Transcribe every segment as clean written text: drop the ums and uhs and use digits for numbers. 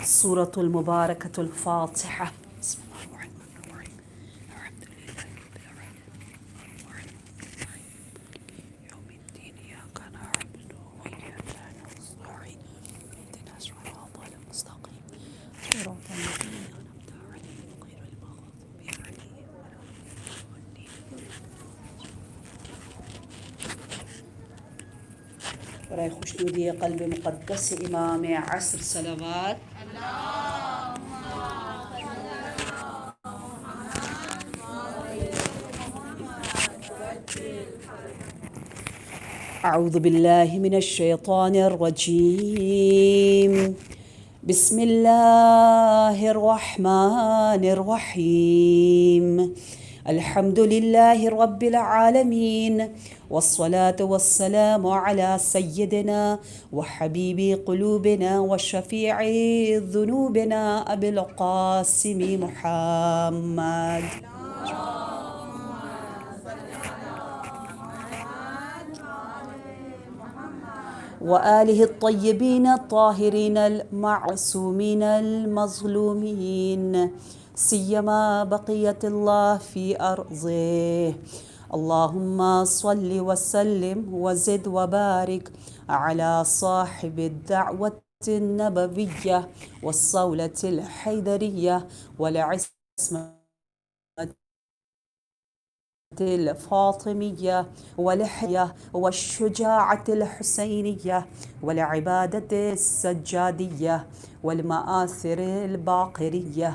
سورة المباركة الفاتحة. بسم الله الرحمن الرحيم. الحمد لله رب العالمين يوم الدين إياك نعبد وإياك نستعين اهدنا الصراط المستقيم صراط الذين أنعمت عليهم غير المغضوب عليهم ولا الضالين. برای خوشنودی قلب مقدس امام عصر صلوات. أعوذ بالله من الشيطان الرجيم. بسم الله الرحمن الرحيم. الحمد لله رب العالمين، والصلاة والسلام على سيدنا وحبيب قلوبنا وشفيع ذنوبنا أبي القاسم محمد وآله الطيبين الطاهرين المعصومين المظلومين، سيما بقية الله في أرضه. اللهم صل وسلم وزد وبارك على صاحب الدعوة النبوية والصولة الحيدرية والعصمة الفاطمية والحية والشجاعة الحسينية والعبادة السجادية والمآثر الباقرية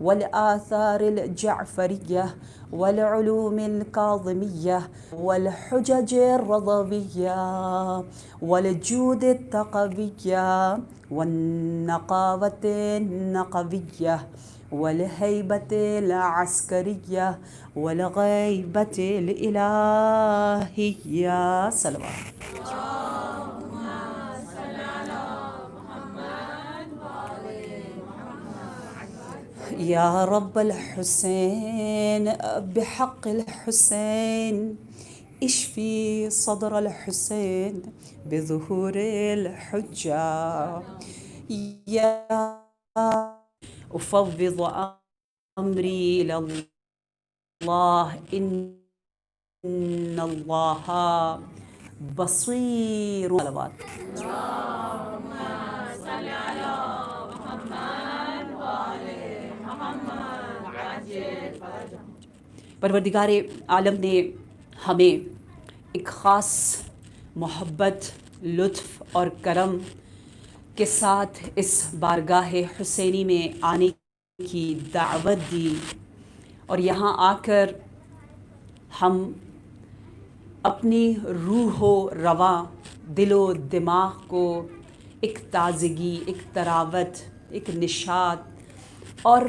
والآثار الجعفرية والعلوم الكاظمية والحجج الرضوية والجود التقوية والنقاوة النقوية والهيبة العسكرية والغيبة الإلهية. صلوات. يا رب الحسين بحق الحسين اشفي صدر الحسين بظهور الحجة. يا أفوض أمري إلى الله إن الله بصير. صلوات. پروردگار عالم نے ہمیں ایک خاص محبت، لطف اور کرم کے ساتھ اس بارگاہ حسینی میں آنے کی دعوت دی، اور یہاں آ کر ہم اپنی روح و رواں، دل و دماغ کو ایک تازگی، ایک تراوت، ایک نشاط اور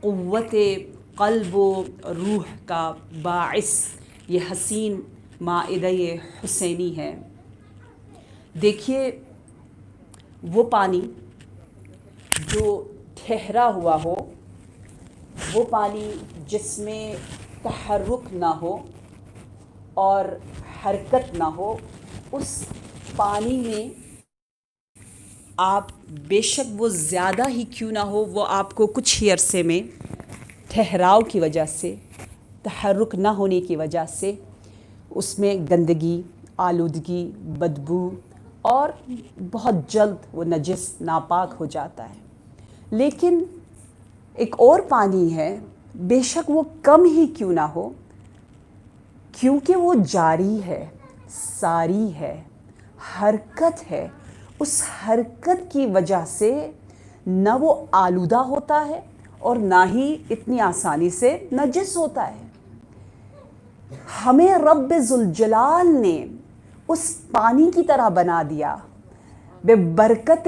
قوت قلب و روح کا باعث یہ حسین مائدہ حسینی ہے۔ دیکھیے، وہ پانی جو ٹھہرا ہوا ہو، وہ پانی جس میں تحرک نہ ہو اور حرکت نہ ہو، اس پانی میں آپ بے شک وہ زیادہ ہی کیوں نہ ہو، وہ آپ کو کچھ ہی عرصے میں ٹھہراؤ کی وجہ سے، تحرک نہ ہونے کی وجہ سے اس میں گندگی، آلودگی، بدبو اور بہت جلد وہ نجس، ناپاک ہو جاتا ہے۔ لیکن ایک اور پانی ہے، بے شک وہ کم ہی کیوں نہ ہو، کیونکہ وہ جاری ہے، ساری ہے، حرکت ہے، اس حرکت کی وجہ سے نہ وہ آلودہ ہوتا ہے اور نہ ہی اتنی آسانی سے نجس ہوتا ہے۔ ہمیں رب ذوالجلال نے اس پانی کی طرح بنا دیا بے برکت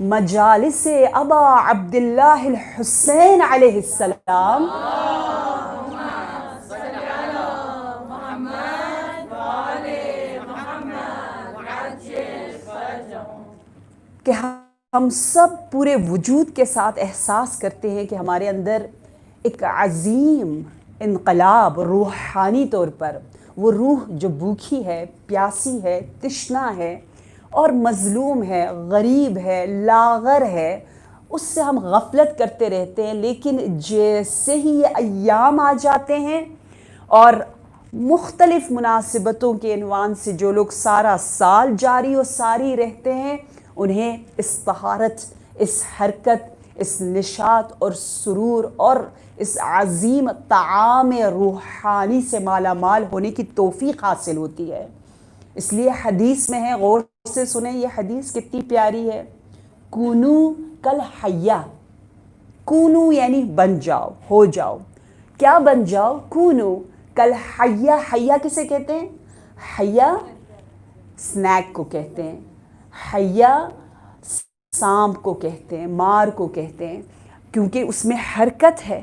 مجالس ابا عبداللہ الحسین علیہ السلام، کہ ہم سب پورے وجود کے ساتھ احساس کرتے ہیں کہ ہمارے اندر ایک عظیم انقلاب روحانی طور پر، وہ روح جو بھوکی ہے، پیاسی ہے، تشنا ہے اور مظلوم ہے، غریب ہے، لاغر ہے، اس سے ہم غفلت کرتے رہتے ہیں. لیکن جیسے ہی یہ ایام آ جاتے ہیں اور مختلف مناسبتوں کے عنوان سے جو لوگ سارا سال جاری و ساری رہتے ہیں، انہیں اس طہارت، اس حرکت، اس نشاط اور سرور اور اس عظیم طعام روحانی سے مالا مال ہونے کی توفیق حاصل ہوتی ہے. اس لیے حدیث میں ہے، غور سے سنیں یہ حدیث کتنی پیاری ہے. کونو کل حیا، کونو یعنی بن جاؤ، ہو جاؤ. کیا بن جاؤ؟ کونو کل حیا. حیا کسے کہتے ہیں؟ حیا سنیک کو کہتے ہیں، حیا سانپ کو کہتے ہیں، مار کو کہتے ہیں، کیونکہ اس میں حرکت ہے،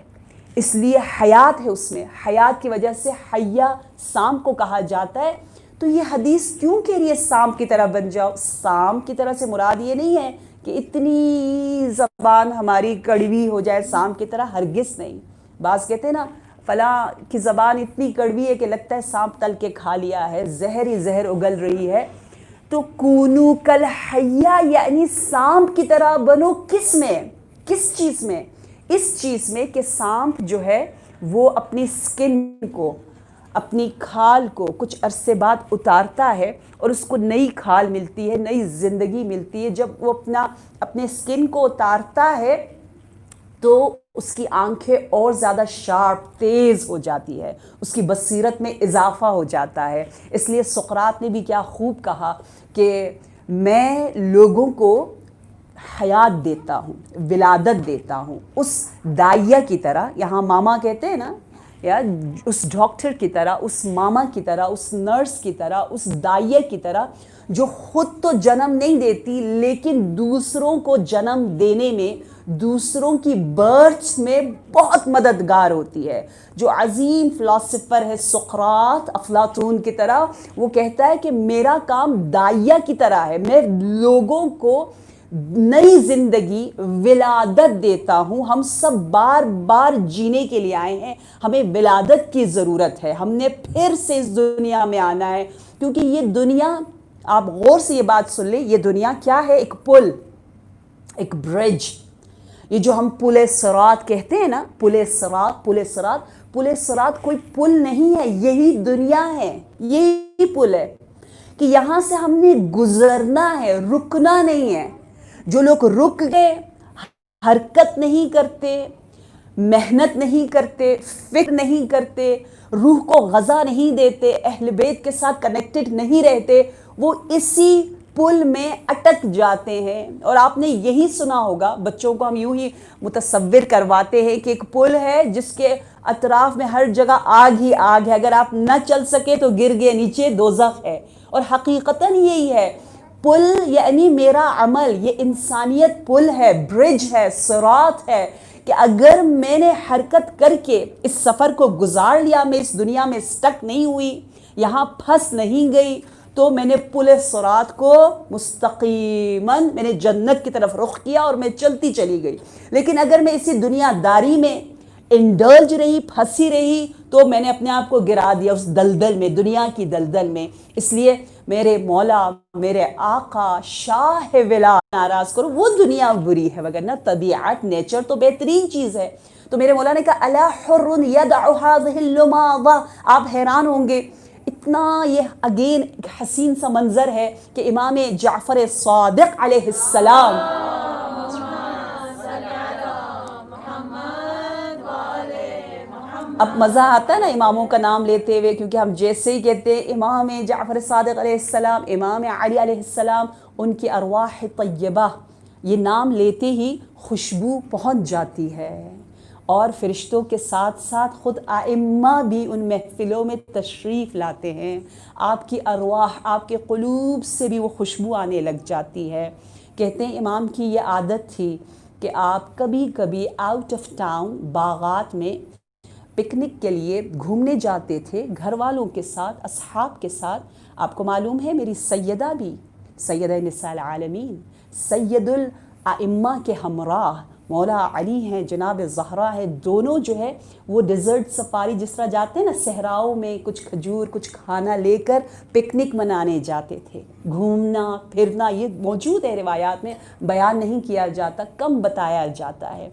اس لیے حیات ہے. اس میں حیات کی وجہ سے حیا سانپ کو کہا جاتا ہے. تو یہ حدیث کیوں کہہ رہی ہے سانپ کی طرح بن جاؤ؟ سانپ کی طرح سے مراد یہ نہیں ہے کہ اتنی زبان ہماری کڑوی ہو جائے سانپ کی طرح، ہرگز نہیں. بعض کہتے ہیں نا فلاں کی زبان اتنی کڑوی ہے کہ لگتا ہے سانپ تل کے کھا لیا ہے، زہر ہی زہر اگل رہی ہے. تو کونو کل حیا یعنی سانپ کی طرح بنو. کس میں؟ کس چیز میں؟ اس چیز میں کہ سانپ جو ہے وہ اپنی سکن کو، اپنی کھال کو کچھ عرصے بعد اتارتا ہے اور اس کو نئی کھال ملتی ہے، نئی زندگی ملتی ہے. جب وہ اپنے سکن کو اتارتا ہے تو اس کی آنکھیں اور زیادہ شارپ، تیز ہو جاتی ہے، اس کی بصیرت میں اضافہ ہو جاتا ہے. اس لیے سقراط نے بھی کیا خوب کہا کہ میں لوگوں کو حیات دیتا ہوں، ولادت دیتا ہوں، اس دائیہ کی طرح. یہاں ماما کہتے ہیں نا، یا اس ڈاکٹر کی طرح، اس ماما کی طرح، اس نرس کی طرح، اس دائیہ کی طرح جو خود تو جنم نہیں دیتی لیکن دوسروں کو جنم دینے میں، دوسروں کی برتھ میں بہت مددگار ہوتی ہے. جو عظیم فلاسفر ہے سقراط، افلاطون کی طرح، وہ کہتا ہے کہ میرا کام دائیہ کی طرح ہے، میں لوگوں کو نئی زندگی، ولادت دیتا ہوں. ہم سب بار بار جینے کے لیے آئے ہیں، ہمیں ولادت کی ضرورت ہے، ہم نے پھر سے اس دنیا میں آنا ہے. کیونکہ یہ دنیا، آپ غور سے یہ بات سن لیں، یہ دنیا کیا ہے؟ ایک پل، ایک برج. یہ جو ہم پل صراط کہتے ہیں نا، پل صراط، پل صراط، پل صراط کوئی پل نہیں ہے، یہی دنیا ہے، یہی پل ہے کہ یہاں سے ہم نے گزرنا ہے، رکنا نہیں ہے. جو لوگ رک گئے، حرکت نہیں کرتے، محنت نہیں کرتے، فکر نہیں کرتے، روح کو غذا نہیں دیتے، اہل بیت کے ساتھ کنیکٹڈ نہیں رہتے، وہ اسی پل میں اٹک جاتے ہیں. اور آپ نے یہی سنا ہوگا، بچوں کو ہم یوں ہی متصور کرواتے ہیں کہ ایک پل ہے جس کے اطراف میں ہر جگہ آگ ہی آگ ہے، اگر آپ نہ چل سکے تو گر گئے نیچے، دوزخ ہے. اور حقیقتاً یہی ہے. پل یعنی میرا عمل، یہ انسانیت پل ہے، برج ہے، صراط ہے کہ اگر میں نے حرکت کر کے اس سفر کو گزار لیا، میں اس دنیا میں سٹک نہیں ہوئی، یہاں پھنس نہیں گئی، تو میں نے پل صراط کو مستقیماً میں نے جنت کی طرف رخ کیا اور میں چلتی چلی گئی. لیکن اگر میں اسی دنیا داری میں انڈلج رہی، پھنسی رہی، تو میں نے اپنے آپ کو گرا دیا اس دلدل میں، دنیا کی دلدل میں. اس لیے میرے مولا، میرے آقا، شاہ ولا ناراض کرو، وہ دنیا بری ہے، وگرنہ طبیعت، نیچر تو بہترین چیز ہے. تو میرے مولا نے کہا الا حر یدع هذه اللماضة. آپ حیران ہوں گے، اتنا یہ اگین ایک حسین سا منظر ہے کہ امام جعفر صادق علیہ السلام، اب مزہ آتا ہے نا اماموں کا نام لیتے ہوئے، کیونکہ ہم جیسے ہی کہتے ہیں امام جعفر صادق علیہ السلام، امام علی علیہ السلام، ان کی ارواح طیبہ، یہ نام لیتے ہی خوشبو پہنچ جاتی ہے. اور فرشتوں کے ساتھ ساتھ خود ائمہ بھی ان محفلوں میں تشریف لاتے ہیں. آپ کی ارواح، آپ کے قلوب سے بھی وہ خوشبو آنے لگ جاتی ہے. کہتے ہیں امام کی یہ عادت تھی کہ آپ کبھی کبھی آؤٹ آف ٹاؤن باغات میں پکنک کے لیے گھومنے جاتے تھے، گھر والوں کے ساتھ، اصحاب کے ساتھ. آپ کو معلوم ہے میری سیدہ بھی، سیدہ نساء العالمین، سید ائمہ کے ہمراہ مولا علی ہیں، جناب زہرا ہے، دونوں جو ہے وہ ڈیزرٹ سفاری جس طرح جاتے ہیں نا صحراؤں میں، کچھ کھجور کچھ کھانا لے کر پکنک منانے جاتے تھے، گھومنا پھرنا یہ موجود ہے روایات میں، بیان نہیں کیا جاتا، کم بتایا جاتا ہے۔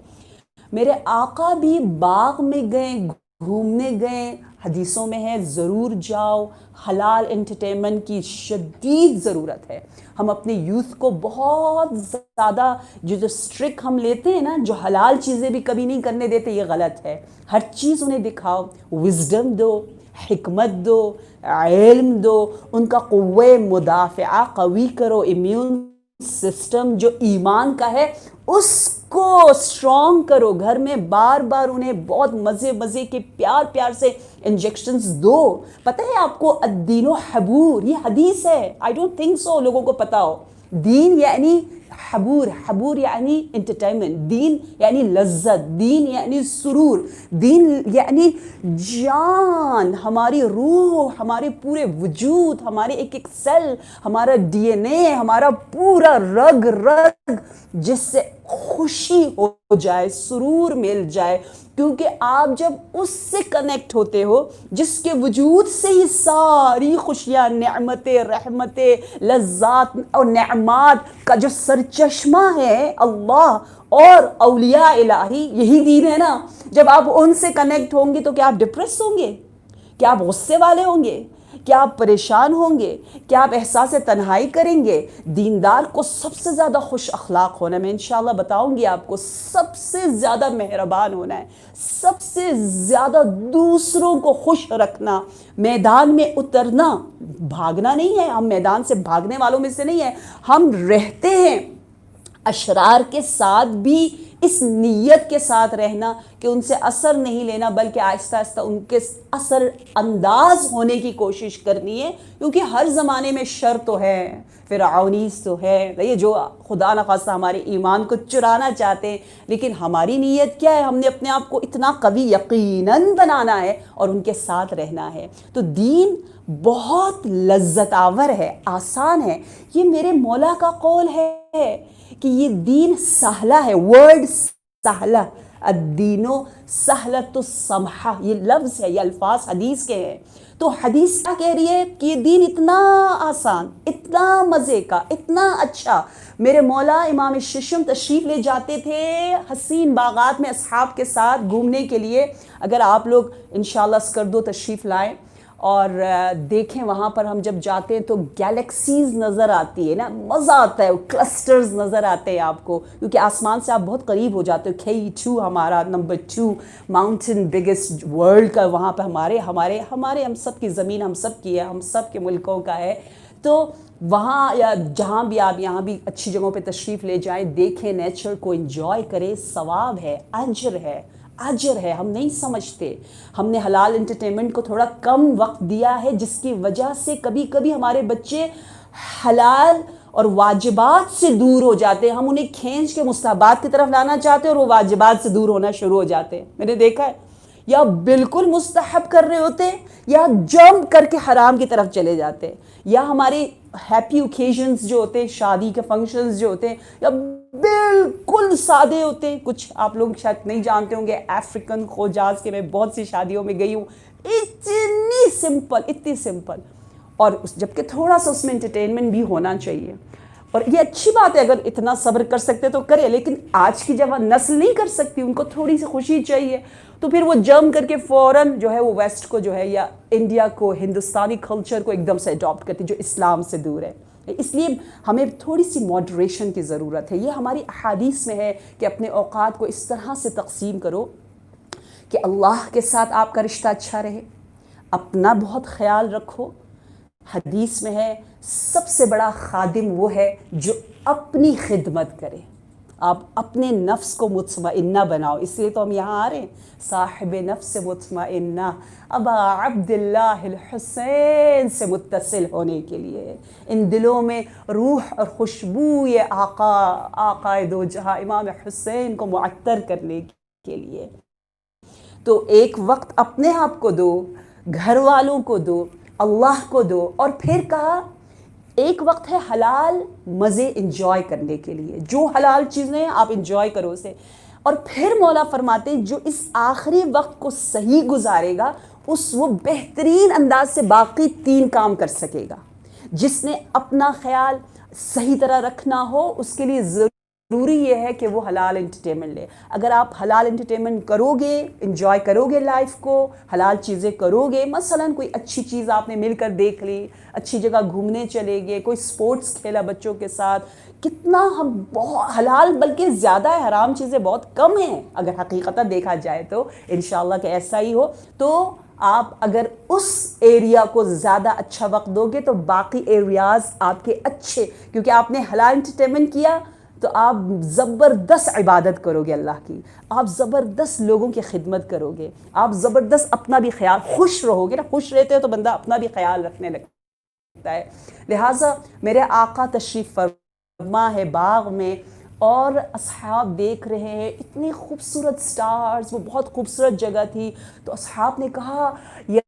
میرے آقا بھی باغ میں گئے، گھومنے گئے، حدیثوں میں ہے ضرور جاؤ، حلال انٹرٹینمنٹ کی شدید ضرورت ہے۔ ہم اپنے یوتھ کو بہت زیادہ جو اسٹرک ہم لیتے ہیں نا، جو حلال چیزیں بھی کبھی نہیں کرنے دیتے، یہ غلط ہے۔ ہر چیز انہیں دکھاؤ، وزڈم دو، حکمت دو، علم دو، ان کا قوہ مدافعہ قوی کرو، امیون سسٹم جو ایمان کا ہے اس کو اسٹرانگ کرو، گھر میں بار بار انہیں بہت مزے کے پیار پیار سے انجیکشنز دو۔ پتہ ہے آپ کو الدین و حبور، یہ حدیث ہے، آئی ڈونٹ تھنک سو لوگوں کو پتہ ہو۔ دین یعنی حبور، حبور یعنی انٹرٹینمنٹ، دین یعنی لذت، دین یعنی سرور، دین یعنی جان، ہماری روح، ہمارے پورے وجود، ہمارے ایک ایک سیل، ہمارا ڈی این اے، ہمارا پورا رگ رگ جس سے خوشی ہو جائے، سرور مل جائے، کیونکہ آپ جب اس سے کنیکٹ ہوتے ہو جس کے وجود سے ہی ساری خوشیاں، نعمتیں، رحمتیں، لذات اور نعمات کا جو سرچشمہ ہے اللہ اور اولیاء الہی، یہی دین ہے نا۔ جب آپ ان سے کنیکٹ ہوں گے تو کیا آپ ڈپریس ہوں گے؟ کیا آپ غصے والے ہوں گے؟ کیا آپ پریشان ہوں گے؟ کیا آپ احساس تنہائی کریں گے؟ دیندار کو سب سے زیادہ خوش اخلاق ہونا ہے، میں انشاءاللہ بتاؤں گی آپ کو، سب سے زیادہ مہربان ہونا ہے، سب سے زیادہ دوسروں کو خوش رکھنا، میدان میں اترنا، بھاگنا نہیں ہے، ہم میدان سے بھاگنے والوں میں سے نہیں ہیں، ہم رہتے ہیں اشرار کے ساتھ بھی اس نیت کے ساتھ رہنا کہ ان سے اثر نہیں لینا، بلکہ آہستہ آہستہ ان کے اثر انداز ہونے کی کوشش کرنی ہے، کیونکہ ہر زمانے میں شر تو ہے، فرعونیس تو ہے، یہ جو خدا نخواستہ ہمارے ایمان کو چرانا چاہتے ہیں، لیکن ہماری نیت کیا ہے؟ ہم نے اپنے آپ کو اتنا قوی یقیناً بنانا ہے اور ان کے ساتھ رہنا ہے۔ تو دین بہت لذت آور ہے، آسان ہے، یہ میرے مولا کا قول ہے کہ یہ دین سہلہ ہے، ورڈ سہلہ، الدینو سہلۃ السمحہ، یہ لفظ ہے، یہ الفاظ حدیث کے ہیں۔ تو حدیث کیا کہہ رہی ہے کہ یہ دین اتنا آسان، اتنا مزے کا، اتنا اچھا۔ میرے مولا امام ششم تشریف لے جاتے تھے حسین باغات میں اصحاب کے ساتھ گھومنے کے لیے۔ اگر آپ لوگ انشاءاللہ اسکردو تشریف لائیں اور دیکھیں، وہاں پر ہم جب جاتے ہیں تو گیلیکسیز نظر آتی ہے نا، مزہ آتا ہے، کلسٹرز نظر آتے ہیں آپ کو، کیونکہ آسمان سے آپ بہت قریب ہو جاتے ہو۔ K2 ہمارا نمبر 2 ماؤنٹن بگیسٹ ورلڈ کا، وہاں پہ ہمارے ہم سب کی زمین ہم سب کی ہے، ہم سب کے ملکوں کا ہے۔ تو وہاں یا جہاں بھی آپ یہاں بھی اچھی جگہوں پہ تشریف لے جائیں، دیکھیں، نیچر کو انجوائے کریں، ثواب ہے، اجر ہے، ہم نہیں سمجھتے۔ ہم نے حلال انٹرٹینمنٹ کو تھوڑا کم وقت دیا ہے، جس کی وجہ سے کبھی کبھی ہمارے بچے حلال اور واجبات سے دور ہو جاتے ہیں، ہم انہیں کھینچ کے مستحبات کی طرف لانا چاہتے ہیں اور وہ واجبات سے دور ہونا شروع ہو جاتے ہیں۔ میں نے دیکھا ہے، یا بالکل مستحب کر رہے ہوتے یا جمپ کر کے حرام کی طرف چلے جاتے، یا ہمارے ہیپی اوکیزنز جو ہوتے ہیں، شادی کے فنکشنز جو ہوتے ہیں، یا بالکل سادے ہوتے ہیں۔ کچھ آپ لوگ شاید نہیں جانتے ہوں گے، افریقن خوجاز کے میں بہت سی شادیوں میں گئی ہوں، اتنی سمپل، اور جبکہ تھوڑا سا اس میں انٹرٹینمنٹ بھی ہونا چاہیے، اور یہ اچھی بات ہے، اگر اتنا صبر کر سکتے تو کرے، لیکن آج کی جب نسل نہیں کر سکتی، ان کو تھوڑی سی خوشی چاہیے، تو پھر وہ جم کر کے فوراً جو ہے وہ ویسٹ کو جو ہے یا انڈیا کو، ہندوستانی کلچر کو ایک دم سے اڈاپٹ کرتی، جو اسلام سے دور ہے۔ اس لیے ہمیں تھوڑی سی ماڈریشن کی ضرورت ہے۔ یہ ہماری احادیث میں ہے کہ اپنے اوقات کو اس طرح سے تقسیم کرو کہ اللہ کے ساتھ آپ کا رشتہ اچھا رہے، اپنا بہت خیال رکھو۔ حدیث میں ہے سب سے بڑا خادم وہ ہے جو اپنی خدمت کرے، آپ اپنے نفس کو مطمئنہ بناؤ، اس لیے تو ہم یہاں آ رہے ہیں، صاحب نفس مطمئنہ ابا عبداللہ الحسین سے متصل ہونے کے لیے، ان دلوں میں روح اور خوشبو یہ آقا دو جہاں امام حسین کو معطر کرنے کے لیے۔ تو ایک وقت اپنے آپ کو دو، گھر والوں کو دو، اللہ کو دو، اور پھر کہا ایک وقت ہے حلال مزے انجوائے کرنے کے لیے، جو حلال چیزیں ہیں آپ انجوائے کرو اسے، اور پھر مولا فرماتے ہیں جو اس آخری وقت کو صحیح گزارے گا وہ بہترین انداز سے باقی 3 کام کر سکے گا۔ جس نے اپنا خیال صحیح طرح رکھنا ہو اس کے لیے ضروری یہ ہے کہ وہ حلال انٹرٹینمنٹ لے۔ اگر آپ حلال انٹرٹینمنٹ کرو گے، انجوائے کرو گے لائف کو، حلال چیزیں کرو گے، مثلا کوئی اچھی چیز آپ نے مل کر دیکھ لی، اچھی جگہ گھومنے چلے گئے، کوئی سپورٹس کھیلا بچوں کے ساتھ، کتنا ہم بہت حلال بلکہ زیادہ ہے، حرام چیزیں بہت کم ہیں اگر حقیقتاً دیکھا جائے تو، انشاءاللہ کہ ایسا ہی ہو۔ تو آپ اگر اس ایریا کو زیادہ اچھا وقت دو گے تو باقی ایریاز آپ کے اچھے، کیونکہ آپ نے حلال انٹرٹینمنٹ کیا تو آپ زبردست عبادت کرو گے اللہ کی، آپ زبردست لوگوں کی خدمت کرو گے، آپ زبردست اپنا بھی خیال، خوش رہو گے نا، خوش رہتے ہو تو بندہ اپنا بھی خیال رکھنے لگتا ہے۔ لہٰذا میرے آقا تشریف فرما ہے باغ میں اور اصحاب دیکھ رہے ہیں اتنی خوبصورت سٹارز، وہ بہت خوبصورت جگہ تھی، تو اصحاب نے کہا یا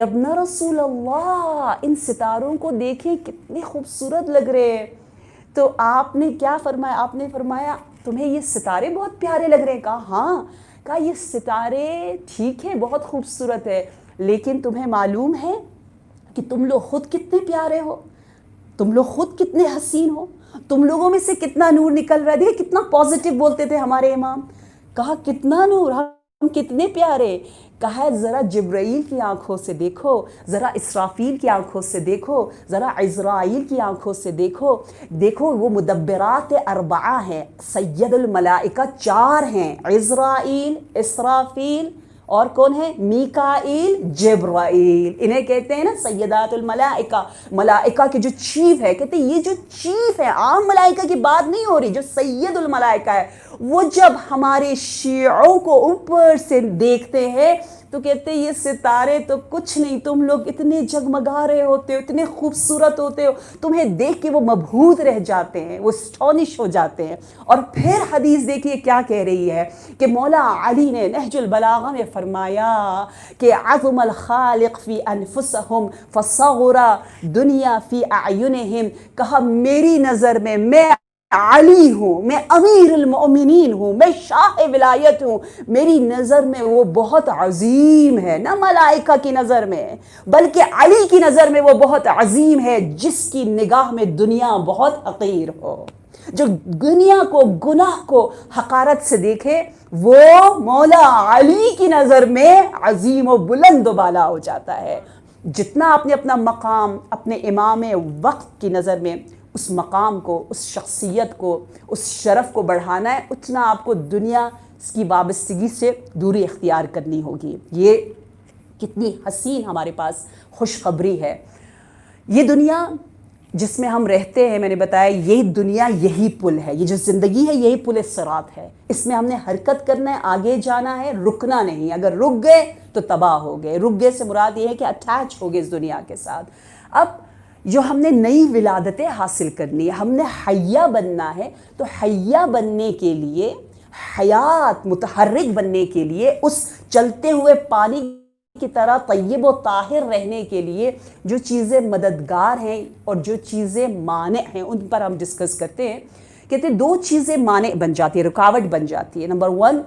ابن رسول اللہ ان ستاروں کو دیکھیں کتنے خوبصورت لگ رہے ہیں۔ تو آپ نے کیا فرمایا؟ آپ نے فرمایا تمہیں یہ ستارے بہت پیارے لگ رہے ہیں؟ کہا ہاں۔ کہا یہ ستارے ٹھیک ہے بہت خوبصورت ہے، لیکن تمہیں معلوم ہے کہ تم لوگ خود کتنے پیارے ہو، تم لوگ خود کتنے حسین ہو، تم لوگوں میں سے کتنا نور نکل رہا ہے۔ دیکھیں کتنا پازیٹیو بولتے تھے ہمارے امام۔ کہا کتنا نور، ہم کتنے پیارے۔ کہا ذرا جبرائیل کی آنکھوں سے دیکھو، ذرا اسرافیل کی آنکھوں سے دیکھو، ذرا عزرائیل کی آنکھوں سے دیکھو، دیکھو وہ مدبرات 4 ہیں، سید الملائکہ 4 ہیں، عزرائیل، اسرافیل اور کون ہے؟ میکائیل، جبرائیل، انہیں کہتے ہیں نا سیدات الملائکہ، ملائکہ کے جو چیف ہے، کہتے ہیں یہ جو چیف ہے، عام ملائکہ کی بات نہیں ہو رہی، جو سید الملائکہ ہے، وہ جب ہمارے شیعوں کو اوپر سے دیکھتے ہیں تو کہتے ہیں یہ ستارے تو کچھ نہیں، تم لوگ اتنے جگمگا رہے ہوتے ہو، اتنے خوبصورت ہوتے ہو، تمہیں دیکھ کے وہ مبہوت رہ جاتے ہیں، وہ اسٹونش ہو جاتے ہیں۔ اور پھر حدیث دیکھیے کیا کہہ رہی ہے کہ مولا علی نے نہج البلاغہ میں فرمایا کہ عظم الخالق فی انفسہم فصغر دنیا فی اعینہم، کہا میری نظر میں علی ہوں، میں امیر المؤمنین ہوں، میں شاہ ولایت ہوں، میری نظر میں وہ بہت عظیم ہے، نہ ملائکہ کی نظر میں بلکہ علی کی نظر میں وہ بہت عظیم ہے، جس کی نگاہ میں دنیا بہت حقیر ہو، جو دنیا کو، گناہ کو حقارت سے دیکھے، وہ مولا علی کی نظر میں عظیم و بلند و بالا ہو جاتا ہے۔ جتنا آپ نے اپنا مقام اپنے امام وقت کی نظر میں اس مقام کو، اس شخصیت کو، اس شرف کو بڑھانا ہے، اتنا آپ کو دنیا کی وابستگی سے دوری اختیار کرنی ہوگی۔ یہ کتنی حسین ہمارے پاس خوشخبری ہے۔ یہ دنیا جس میں ہم رہتے ہیں، میں نے بتایا یہ دنیا یہی پل ہے، یہ جو زندگی ہے یہی پل صراط ہے، اس میں ہم نے حرکت کرنا ہے، آگے جانا ہے، رکنا نہیں۔ اگر رک گئے تو تباہ ہو گئے۔ رک گئے سے مراد یہ ہے کہ اٹیچ ہو گئے اس دنیا کے ساتھ۔ اب جو ہم نے نئی ولادتیں حاصل کرنی ہے، ہم نے حیہ بننا ہے، تو حیہ بننے کے لیے، حیات متحرک بننے کے لیے، اس چلتے ہوئے پانی کی طرح طیب و طاہر رہنے کے لیے جو چیزیں مددگار ہیں اور جو چیزیں مانع ہیں ان پر ہم ڈسکس کرتے ہیں۔ کہتے ہیں 2 چیزیں مانع بن جاتی ہیں، رکاوٹ بن جاتی ہے۔ نمبر 1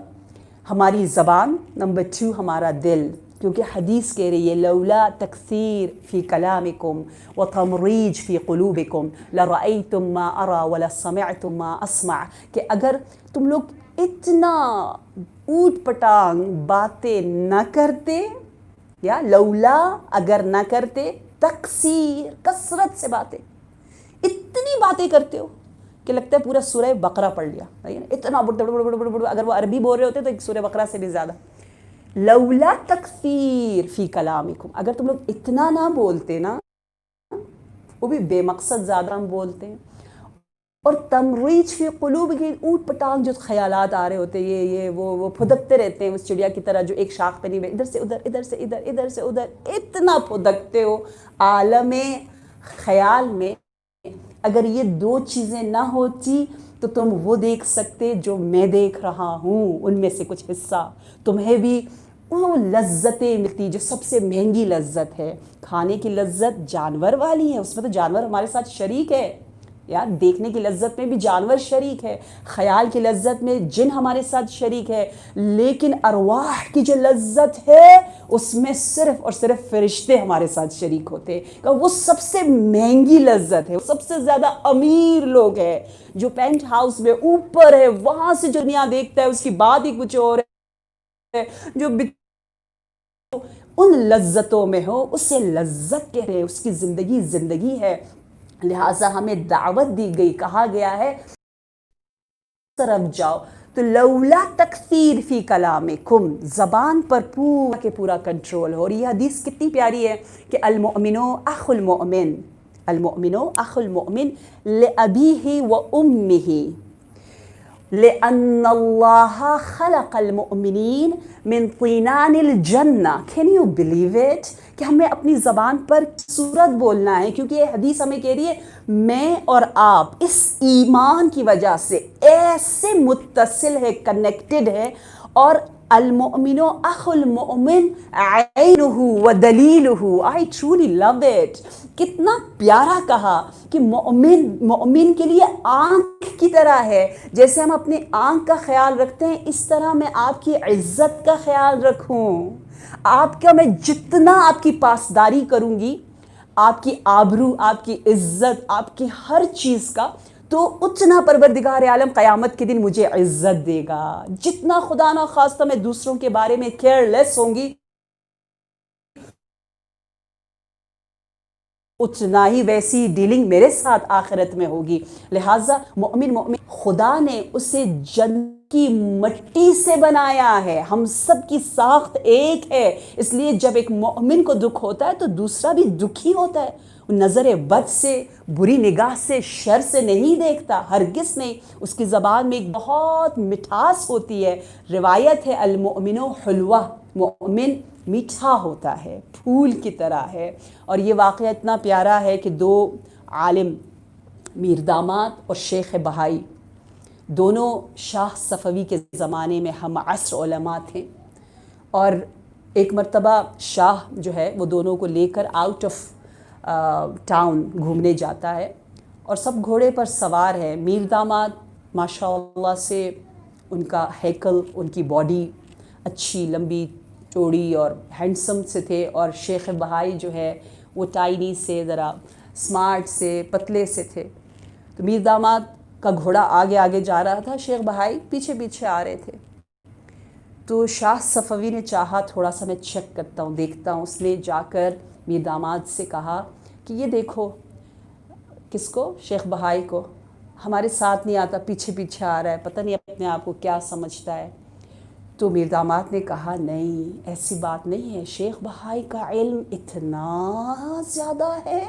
ہماری زبان، نمبر 2 ہمارا دل، کیونکہ حدیث کہہ رہی ہے لولا تکثیر فی کلامکم وتمریج فی قلوبکم لرأیتم ما ارى ولسمعتم ما اسمع، کہ اگر تم لوگ اتنا اوٹ پٹانگ باتیں نہ کرتے، یا لولا اگر نہ کرتے، تکثیر کثرت سے باتیں، اتنی باتیں کرتے ہو کہ لگتا ہے پورا سورہ بقرہ پڑھ لیا، اتنا اگر وہ عربی بول رہے ہوتے تو ایک سورہ بقرہ سے بھی زیادہ۔ لولا تکثیر فی کلامکم، اگر تم لوگ اتنا نہ بولتے نا، وہ بھی بے مقصد زیادہ ہم بولتے ہیں، اور تمریج فی قلوب کی اوٹ پٹانگ جو خیالات آ رہے ہوتے ہیں، یہ وہ پھدکتے رہتے ہیں اس چڑیا کی طرح جو ایک شاخ پہ نہیں بیٹھ، ادھر سے ادھر، ادھر سے ادھر، ادھر سے ادھر، اتنا پھدکتے ہو عالم خیال میں۔ اگر یہ 2 چیزیں نہ ہوتی تو تم وہ دیکھ سکتے جو میں دیکھ رہا ہوں، ان میں سے کچھ حصہ تمہیں بھی وہ لذتیں ملتی جو سب سے مہنگی لذت ہے. کھانے کی لذت جانور والی ہے، اس میں تو جانور ہمارے ساتھ شریک ہے یار. دیکھنے کی لذت میں بھی جانور شریک ہے، خیال کی لذت میں جن ہمارے ساتھ شریک ہے، لیکن ارواح کی جو لذت ہے اس میں صرف اور صرف فرشتے ہمارے ساتھ شریک ہوتے ہیں. کہ وہ سب سے مہنگی لذت ہے. وہ سب سے زیادہ امیر لوگ ہیں جو پینٹ ہاؤس میں اوپر ہے، وہاں سے جو دنیا دیکھتا ہے اس کی بات ہی کچھ اور ہے. جو ان لذتوں میں ہو اسے لذت کہتے ہیں. اس کی زندگی زندگی ہے. لہٰذا ہمیں دعوت دی گئی، کہا گیا ہے طرف جاؤ. تو لولا تکثیر فی کلامکم، زبان پر پورا کے پورا کنٹرول ہو. اور یہ حدیث کتنی پیاری ہے کہ المؤمن اخو المؤمن، المؤمن اخو المؤمن لأبیہ و امہ لأن اللہ خلق المؤمنین من طینان الجنہ. Can you believe it؟ کہ ہمیں اپنی زبان پر صورت بولنا ہے، کیونکہ یہ حدیث ہمیں کہہ رہی ہے میں اور آپ اس ایمان کی وجہ سے ایسے متصل ہے، کنیکٹڈ ہے. اور المؤمن اخو المؤمن عینہ و دلیلہ. I truly love it. کتنا پیارا کہا کہ مومن کے لیے آنکھ کی طرح ہے. جیسے ہم اپنے آنکھ کا خیال رکھتے ہیں اس طرح میں آپ کی عزت کا خیال رکھوں. آپ کا میں جتنا آپ کی پاسداری کروں گی، آپ کی آبرو، آپ کی عزت، آپ کی ہر چیز کا، تو اتنا پروردگار عالم قیامت کے دن مجھے عزت دے گا. جتنا خدا نہ خواستہ میں دوسروں کے بارے میں کیئر لیس ہوں گی، اتنا ہی ویسی ڈیلنگ میرے ساتھ آخرت میں ہوگی. لہٰذا مومن خدا نے اسے جنت کی مٹی سے بنایا ہے. ہم سب کی ساخت ایک ہے، اس لیے جب ایک مومن کو دکھ ہوتا ہے تو دوسرا بھی دکھی ہوتا ہے. نظر بد سے، بری نگاہ سے، شر سے نہیں دیکھتا، ہرگز نہیں. اس کی زبان میں ایک بہت مٹھاس ہوتی ہے. روایت ہے المؤمن حلوہ، مومن میٹھا ہوتا ہے، پھول کی طرح ہے. اور یہ واقعہ اتنا پیارا ہے کہ دو عالم میر داماد اور شیخ بہائی دونوں شاہ صفوی کے زمانے میں ہم عصر علماء تھے. اور ایک مرتبہ شاہ جو ہے وہ دونوں کو لے کر آؤٹ آف ٹاؤن گھومنے جاتا ہے اور سب گھوڑے پر سوار ہے. میر داماد ماشاء اللہ سے ان کا ہیکل، ان کی باڈی اچھی لمبی چوڑی اور ہینڈسم سے تھے، اور شیخ بہائی جو ہے وہ ٹائنی سے، ذرا سمارٹ سے، پتلے سے تھے. تو میر داماد کا گھوڑا آگے آگے جا رہا تھا، شیخ بہائی پیچھے پیچھے آ رہے تھے. تو شاہ صفوی نے چاہا تھوڑا سا میں چیک کرتا ہوں، دیکھتا ہوں. اس نے جا کر میر داماد سے کہا کہ یہ دیکھو. کس کو؟ شیخ بہائی کو. ہمارے ساتھ نہیں آتا، پیچھے پیچھے آ رہا ہے، پتہ نہیں اپنے آپ کو کیا سمجھتا ہے. تو میر داماد نے کہا نہیں، ایسی بات نہیں ہے. شیخ بہائی کا علم اتنا زیادہ ہے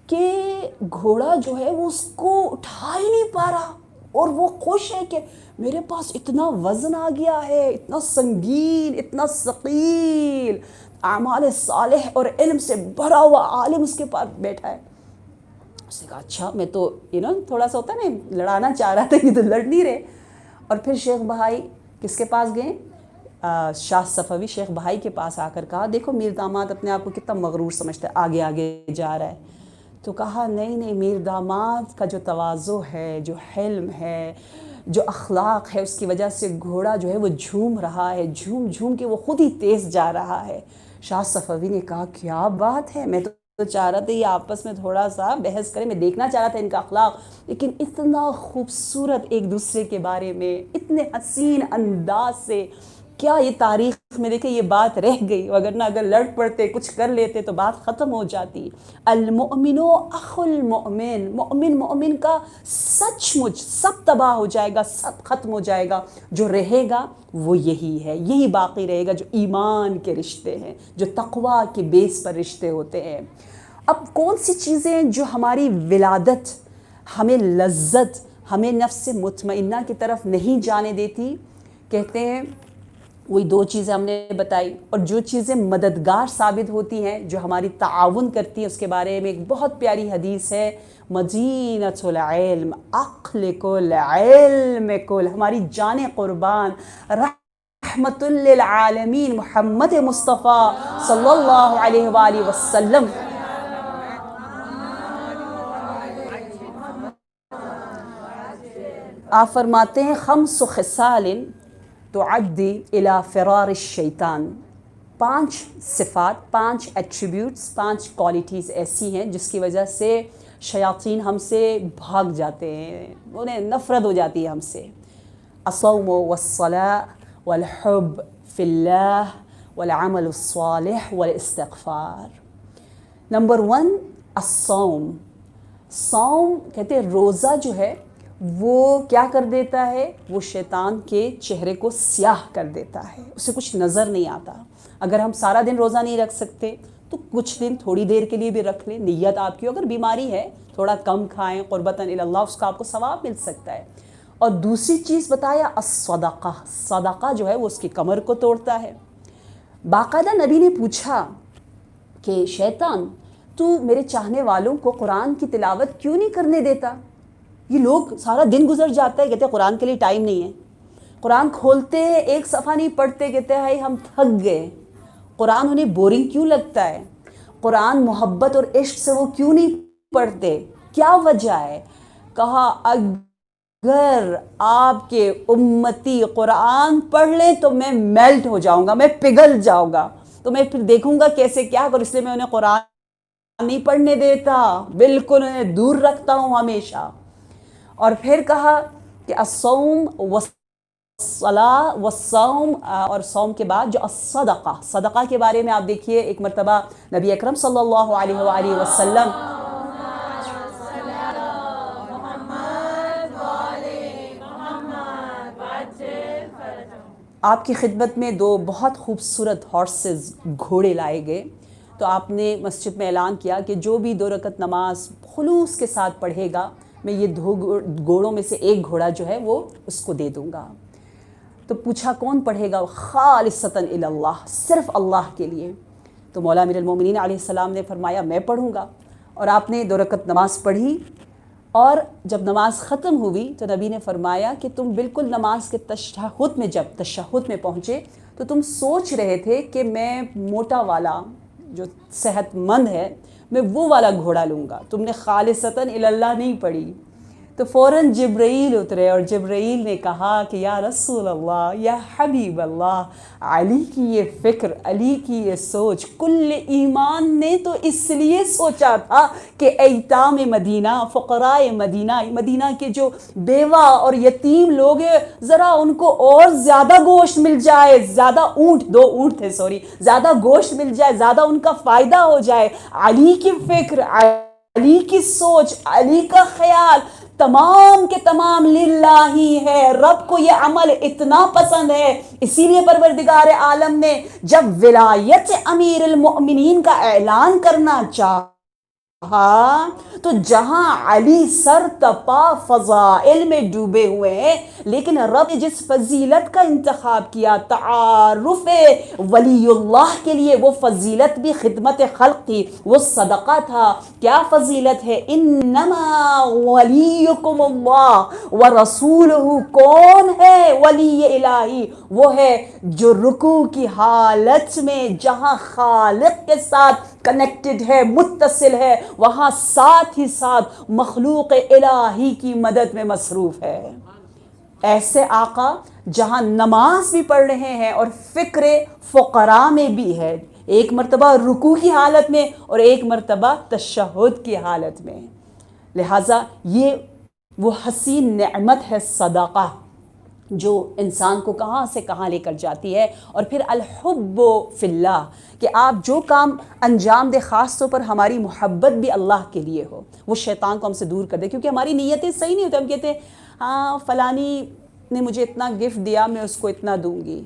کہ گھوڑا جو ہے وہ اس کو اٹھا ہی نہیں پا رہا، اور وہ خوش ہے کہ میرے پاس اتنا وزن آ گیا ہے، اتنا سنگین، اتنا ثقیل، اعمال صالح اور علم سے بھرا ہوا عالم اس کے پاس بیٹھا ہے. اس نے کہا اچھا، میں تو تھوڑا سا ہوتا ہے نا، لڑانا چاہ رہا تھا، یہ تو لڑ نہیں رہے. اور پھر شیخ بہائی کس کے پاس گئے؟ شاہ صفوی شیخ بہائی کے پاس آ کر کہا دیکھو میر داماد اپنے آپ کو کتنا مغرور سمجھتا ہے، آگے آگے جا رہا ہے. تو کہا نہیں نہیں، میر داماد کا جو تواضع ہے، جو حلم ہے، جو اخلاق ہے، اس کی وجہ سے گھوڑا جو ہے وہ جھوم رہا ہے، جھوم جھوم کے وہ خود ہی تیز جا رہا ہے. شاہ صفوی نے کہا کیا بات ہے، میں تو چاہ رہا تھا یہ آپس میں تھوڑا سا بحث کریں، میں دیکھنا چاہ رہا تھا ان کا اخلاق، لیکن اتنا خوبصورت ایک دوسرے کے بارے میں، اتنے حسین انداز سے. کیا یہ تاریخ میں دیکھیں یہ بات رہ گئی، وگرنہ اگر لڑ پڑتے کچھ کر لیتے تو بات ختم ہو جاتی. المؤمن اخو المؤمن، مومن مومن کا سچ مچ سب تباہ ہو جائے گا، سب ختم ہو جائے گا. جو رہے گا وہ یہی ہے، یہی باقی رہے گا، جو ایمان کے رشتے ہیں، جو تقویٰ کے بیس پر رشتے ہوتے ہیں. اب کون سی چیزیں جو ہماری ولادت، ہمیں لذت، ہمیں نفس مطمئنہ کی طرف نہیں جانے دیتی؟ کہتے ہیں وہی دو چیزیں ہم نے بتائی. اور جو چیزیں مددگار ثابت ہوتی ہیں، جو ہماری تعاون کرتی ہیں، اس کے بارے میں ایک بہت پیاری حدیث ہے، مدینۃ العلم عقل کل علم کل. ہماری جان قربان، رحمت للعالمین محمد مصطفیٰ صلی اللہ علیہ وآلہ وسلم. آپ فرماتے ہیں خمس خصال تعدی الی فرار الشیطان. 5 صفات، 5 ایٹریبیوٹس، 5 کوالٹیز ایسی ہیں جس کی وجہ سے شیاطین ہم سے بھاگ جاتے ہیں، انہیں نفرت ہو جاتی ہے ہم سے. الصوم والصلاة والحب فی اللہ والعمل الصالح والاستغفار. نمبر 1 الصوم. صوم کہتے ہیں روزہ جو ہے وہ کیا کر دیتا ہے؟ وہ شیطان کے چہرے کو سیاہ کر دیتا ہے، اسے کچھ نظر نہیں آتا. اگر ہم سارا دن روزہ نہیں رکھ سکتے تو کچھ دن تھوڑی دیر کے لیے بھی رکھ لیں. نیت آپ کی اگر بیماری ہے تھوڑا کم کھائیں قربتاً اللہ، اس کا آپ کو ثواب مل سکتا ہے. اور دوسری چیز بتایا الصدقہ. صدقہ جو ہے وہ اس کی کمر کو توڑتا ہے. باقاعدہ نبی نے پوچھا کہ شیطان تو میرے چاہنے والوں کو قرآن کی تلاوت کیوں نہیں کرنے دیتا؟ یہ لوگ سارا دن گزر جاتا ہے، کہتے ہیں قرآن کے لیے ٹائم نہیں ہے. قرآن کھولتے ایک صفحہ نہیں پڑھتے، کہتے ہیں ہم تھک گئے. قرآن انہیں بورنگ کیوں لگتا ہے؟ قرآن محبت اور عشق سے وہ کیوں نہیں پڑھتے؟ کیا وجہ ہے؟ کہا اگر آپ کے امتی قرآن پڑھ لیں تو میں میلٹ ہو جاؤں گا، میں پگھل جاؤں گا، تو میں پھر دیکھوں گا کیسے کیا کروں، اس لیے میں انہیں قرآن نہیں پڑھنے دیتا، بالکل انہیں دور رکھتا ہوں ہمیشہ. اور پھر کہا کہ الصوم والصلاۃ والصوم، اور صوم کے بعد جو الصدقہ. صدقہ کے بارے میں آپ دیکھیے ایک مرتبہ نبی اکرم صلی اللہ علیہ وآلہ وسلم آپ کی خدمت میں 2 بہت خوبصورت ہارسز گھوڑے لائے گئے. تو آپ نے مسجد میں اعلان کیا کہ جو بھی 2 رکعت نماز خلوص کے ساتھ پڑھے گا میں یہ 2 گھوڑوں میں سے ایک گھوڑا جو ہے وہ اس کو دے دوں گا. تو پوچھا کون پڑھے گا؟ خالصتاً الی اللہ، صرف اللہ کے لیے. تو مولا امیر المومنین علیہ السلام نے فرمایا میں پڑھوں گا. اور آپ نے 2 رکعت نماز پڑھی، اور جب نماز ختم ہوئی تو نبی نے فرمایا کہ تم بالکل نماز کے تشہد میں، جب تشہد میں پہنچے تو تم سوچ رہے تھے کہ میں موٹا والا جو صحت مند ہے میں وہ والا گھوڑا لوں گا، تم نے خالصتاً الی اللہ نہیں پڑھی. تو فوراً جبرائیل اترے اور جبرائیل نے کہا کہ یا رسول اللہ، یا حبیب اللہ، علی کی یہ فکر، علی کی یہ سوچ کل ایمان نے تو اس لیے سوچا تھا کہ ایتام مدینہ، فقراء مدینہ، مدینہ کے جو بیوہ اور یتیم لوگ ہیں ذرا ان کو اور زیادہ گوشت مل جائے، زیادہ اونٹ، 2 اونٹ تھے زیادہ گوشت مل جائے، زیادہ ان کا فائدہ ہو جائے. علی کی فکر، علی کی سوچ، علی کا خیال تمام کے تمام للہ ہی ہے. رب کو یہ عمل اتنا پسند ہے، اسی لیے پروردگار عالم نے جب ولایت امیر المؤمنین کا اعلان کرنا چاہا تو جہاں علی سر تپا فضائل میں ڈوبے ہوئے ہیں، لیکن رب نے جس فضیلت کا انتخاب کیا تعارف ولی اللہ کے لیے، وہ فضیلت بھی خدمت خلق تھی، وہ صدقہ تھا. کیا فضیلت ہے؟ انما ولیکم اللہ ورسولہ. کون ہے ولی الہی؟ وہ ہے جو رکوع کی حالت میں جہاں خالق کے ساتھ کنیکٹڈ ہے، متصل ہے، وہاں ساتھ ہی ساتھ مخلوق الہی کی مدد میں مصروف ہے. ایسے آقا جہاں نماز بھی پڑھ رہے ہیں اور فکر فقراء میں بھی ہے، ایک مرتبہ رکوع کی حالت میں اور ایک مرتبہ تشہد کی حالت میں. لہٰذا یہ وہ حسین نعمت ہے صدقہ جو انسان کو کہاں سے کہاں لے کر جاتی ہے. اور پھر الحب فی اللہ، کہ آپ جو کام انجام دے خاص طور پر ہماری محبت بھی اللہ کے لیے ہو، وہ شیطان کو ہم سے دور کر دے. کیونکہ ہماری نیتیں صحیح نہیں ہوتی. ہم کہتے ہیں ہاں فلانی نے مجھے اتنا گفٹ دیا میں اس کو اتنا دوں گی،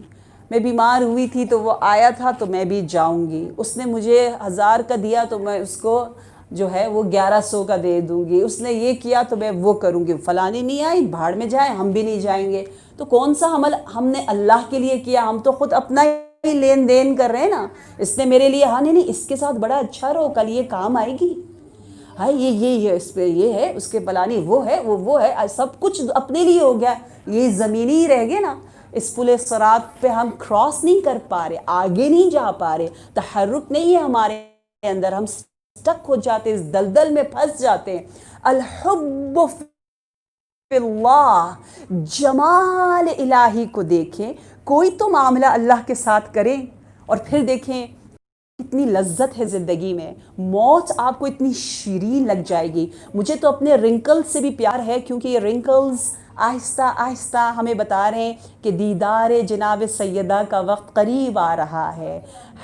میں بیمار ہوئی تھی تو وہ آیا تھا تو میں بھی جاؤں گی، اس نے مجھے 1000 کا دیا تو میں اس کو جو ہے وہ 1100 کا دے دوں گی، اس نے یہ کیا تو میں وہ کروں گی. فلانی نہیں آئی، بھاڑ میں جائے، ہم بھی نہیں جائیں گے. تو کون سا عمل ہم نے اللہ کے لیے کیا؟ ہم تو خود اپنا ہی لین دین کر رہے ہیں نا. اس نے میرے لیے ہاں نہیں اس کے ساتھ بڑا اچھا رہو، کل یہ کام آئے گی، ہاں یہ اس پہ یہ ہے، اس کے فلانی وہ ہے، وہ ہے، سب کچھ اپنے لیے ہو گیا، یہ زمینی ہی رہ گئے نا. اس پل صراط پہ ہم کراس نہیں کر پا رہے، آگے نہیں جا پا رہے، تحرک نہیں ہے ہمارے اندر، ہم سٹک ہو جاتے ہیں، اس دلدل میں پھنس جاتے ہیں۔ الحب فی اللہ، جمال الہی کو دیکھیں، کوئی تو معاملہ اللہ کے ساتھ کریں اور پھر دیکھیں کتنی لذت ہے زندگی میں، موت آپ کو اتنی شیرین لگ جائے گی۔ مجھے تو اپنے رنکل سے بھی پیار ہے، کیونکہ یہ رنکلز آہستہ آہستہ ہمیں بتا رہے ہیں کہ دیدار جناب سیدہ کا وقت قریب آ رہا ہے۔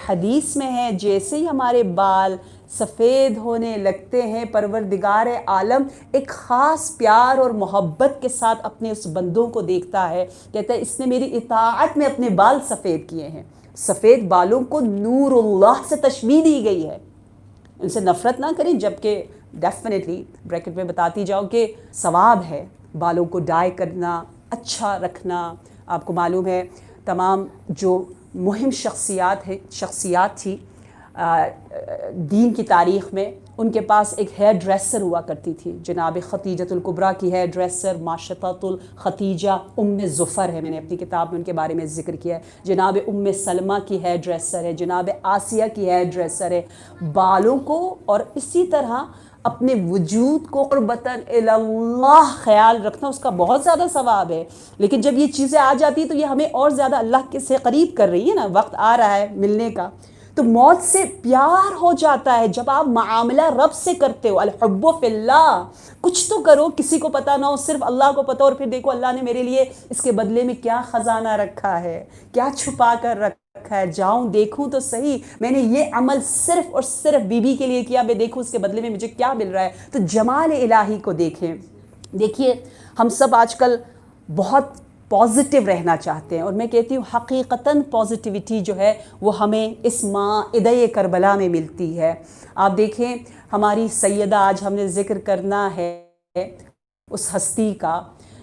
حدیث میں ہے جیسے ہی ہمارے بال سفید ہونے لگتے ہیں، پروردگار عالم ایک خاص پیار اور محبت کے ساتھ اپنے اس بندوں کو دیکھتا ہے، کہتا ہے اس نے میری اطاعت میں اپنے بال سفید کیے ہیں۔ سفید بالوں کو نور اللہ سے تشبیہ دی گئی ہے، ان سے نفرت نہ کریں، جبکہ ڈیفینیٹلی بریکٹ میں بتاتی جاؤ کہ ثواب ہے بالوں کو ڈائی کرنا، اچھا رکھنا۔ آپ کو معلوم ہے تمام جو مہم شخصیات تھی دین کی تاریخ میں، ان کے پاس ایک ہیئر ڈریسر ہوا کرتی تھی، جناب خدیجۃ الکبریٰ کی ہیئر ڈریسر ماشطۃ الخدیجہ ام ظفر ہے، میں نے اپنی کتاب میں ان کے بارے میں ذکر کیا ہے، جناب ام سلمہ کی ہیئر ڈریسر ہے، جناب آسیہ کی ہیئر ڈریسر ہے۔ بالوں کو اور اسی طرح اپنے وجود کو قربتاً اللہ خیال رکھنا، اس کا بہت زیادہ ثواب ہے۔ لیکن جب یہ چیزیں آ جاتی ہیں تو یہ ہمیں اور زیادہ اللہ کے سے قریب کر رہی ہے نا، وقت آ رہا ہے ملنے کا، تو موت سے پیار ہو جاتا ہے جب آپ معاملہ رب سے کرتے ہو۔ الحب فی اللہ، کچھ تو کرو، کسی کو پتہ نہ ہو، صرف اللہ کو پتہ، اور پھر دیکھو اللہ نے میرے لیے اس کے بدلے میں کیا خزانہ رکھا ہے، کیا چھپا کر رکھا ہے، جاؤں دیکھوں تو صحیح، میں نے یہ عمل صرف اور صرف بیوی کے لیے کیا، میں دیکھوں اس کے بدلے میں مجھے کیا مل رہا ہے۔ تو جمال الہی کو دیکھیں۔ دیکھیے ہم سب آج کل بہت پازیٹیو رہنا چاہتے ہیں، اور میں کہتی ہوں حقیقتاً پازیٹیوٹی جو ہے وہ ہمیں اس مائدہ کربلا میں ملتی ہے۔ آپ دیکھیں ہماری سیدہ، آج ہم نے ذکر کرنا ہے اس ہستی کا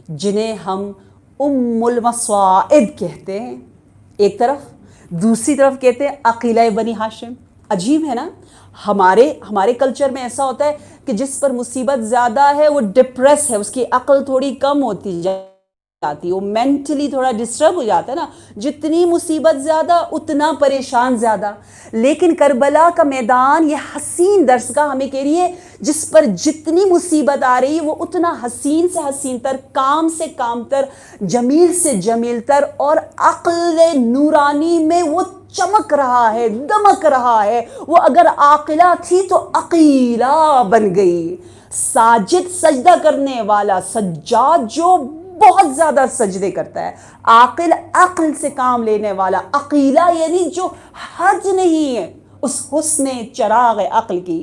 جنہیں ہم ام المصائب کہتے ہیں ایک طرف، دوسری طرف کہتے ہیں عقیلہ بنی ہاشم۔ عجیب ہے نا، ہمارے کلچر میں ایسا ہوتا ہے کہ جس پر مصیبت زیادہ ہے وہ ڈپریس ہے، اس کی عقل تھوڑی کم ہوتی جاتی، وہ مینٹلی تھوڑا ڈسٹرب ہو جاتا ہے نا، جتنی مصیبت زیادہ اتنا پریشان زیادہ۔ لیکن کربلا کا میدان یہ حسین درسگاہ ہمیں کہہ رہی ہے جس پر جتنی مصیبت آ رہی ہے وہ اتنا حسین سے حسین تر، کام سے کام تر، جمیل سے جمیل تر، اور عقل نورانی میں وہ چمک رہا ہے، دمک رہا ہے۔ وہ اگر عاقلہ تھی تو عقیلہ بن گئی۔ ساجد سجدہ کرنے والا، سجاد جو بہت زیادہ سجدے کرتا ہے، عاقل عقل سے کام لینے والا، عقیلہ یعنی جو حد نہیں ہے اس حسن چراغ عقل کی۔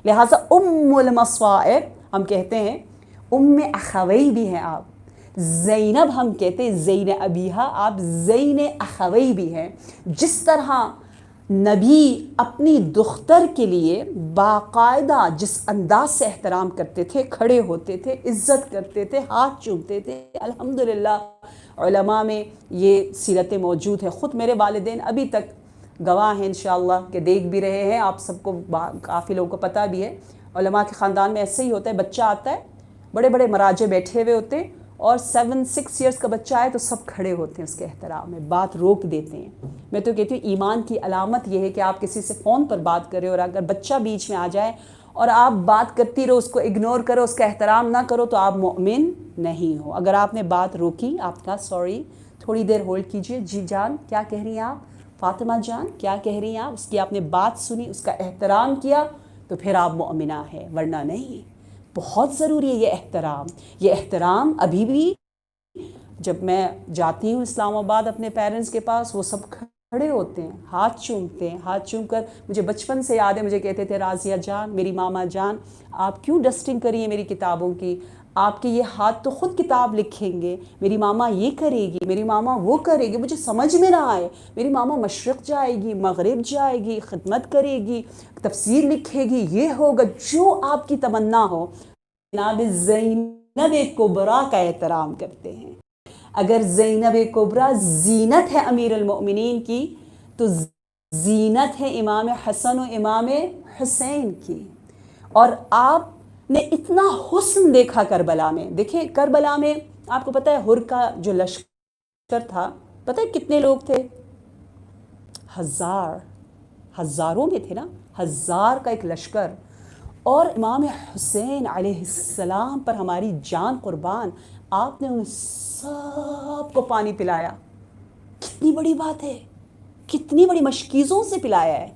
لہٰذا ام المصائب ہم کہتے ہیں، ام اخوی بھی ہیں آپ، زینب ہم کہتے ہیں زین ابیہا، آپ زین اخوی بھی ہیں۔ جس طرح نبی اپنی دختر کے لیے باقاعدہ جس انداز سے احترام کرتے تھے، کھڑے ہوتے تھے، عزت کرتے تھے، ہاتھ چومتے تھے، الحمدللہ علماء میں یہ سیرتیں موجود ہیں۔ خود میرے والدین ابھی تک گواہ ہیں انشاءاللہ کہ دیکھ بھی رہے ہیں، آپ سب کو کافی لوگوں کو پتہ بھی ہے، علماء کے خاندان میں ایسے ہی ہوتا ہے، بچہ آتا ہے، بڑے بڑے مراجع بیٹھے ہوئے ہوتے ہیں، اور 7-6 ایئرس کا بچہ آئے تو سب کھڑے ہوتے ہیں اس کے احترام میں، بات روک دیتے ہیں۔ میں تو کہتی ہوں ایمان کی علامت یہ ہے کہ آپ کسی سے فون پر بات کریں اور اگر بچہ بیچ میں آ جائے اور آپ بات کرتی رہو، اس کو اگنور کرو، اس کا احترام نہ کرو، تو آپ مومن نہیں ہو۔ اگر آپ نے بات روکی، آپ کا سوری، تھوڑی دیر ہولڈ کیجئے، جی جان کیا کہہ رہی ہیں آپ، فاطمہ جان کیا کہہ رہی ہیں آپ، اس کی آپ نے بات سنی، اس کا احترام کیا، تو پھر آپ مومنہ ہیں، ورنہ نہیں۔ بہت ضروری ہے یہ احترام۔ یہ احترام ابھی بھی جب میں جاتی ہوں اسلام آباد اپنے پیرنٹس کے پاس، وہ سب کھڑے ہوتے ہیں، ہاتھ چومتے ہیں، ہاتھ چوم کر مجھے بچپن سے یاد ہے، مجھے کہتے تھے راضیہ جان، میری ماما جان، آپ کیوں ڈسٹنگ کری ہیں میری کتابوں کی، آپ کے یہ ہاتھ تو خود کتاب لکھیں گے، میری ماما یہ کرے گی، میری ماما وہ کرے گی، مجھے سمجھ میں نہ آئے، میری ماما مشرق جائے گی، مغرب جائے گی، خدمت کرے گی، تفسیر لکھے گی، یہ ہوگا، جو آپ کی تمنا ہو۔ جناب زینب کبریٰ کا احترام کرتے ہیں۔ اگر زینب کبریٰ زینت ہے امیر المؤمنین کی، تو زینت ہے امام حسن و امام حسین کی۔ اور آپ نے اتنا حسن دیکھا کربلا میں۔ دیکھیں کربلا میں آپ کو پتہ ہے ہر کا جو لشکر تھا، پتہ ہے کتنے لوگ تھے؟ ہزاروں میں تھے نا، 1000 کا ایک لشکر. اور امام حسین علیہ السلام پر ہماری جان قربان، آپ نے ان سب کو پانی پلایا. کتنی بڑی بات ہے، کتنی بڑی مشکیزوں سے پلایا ہے،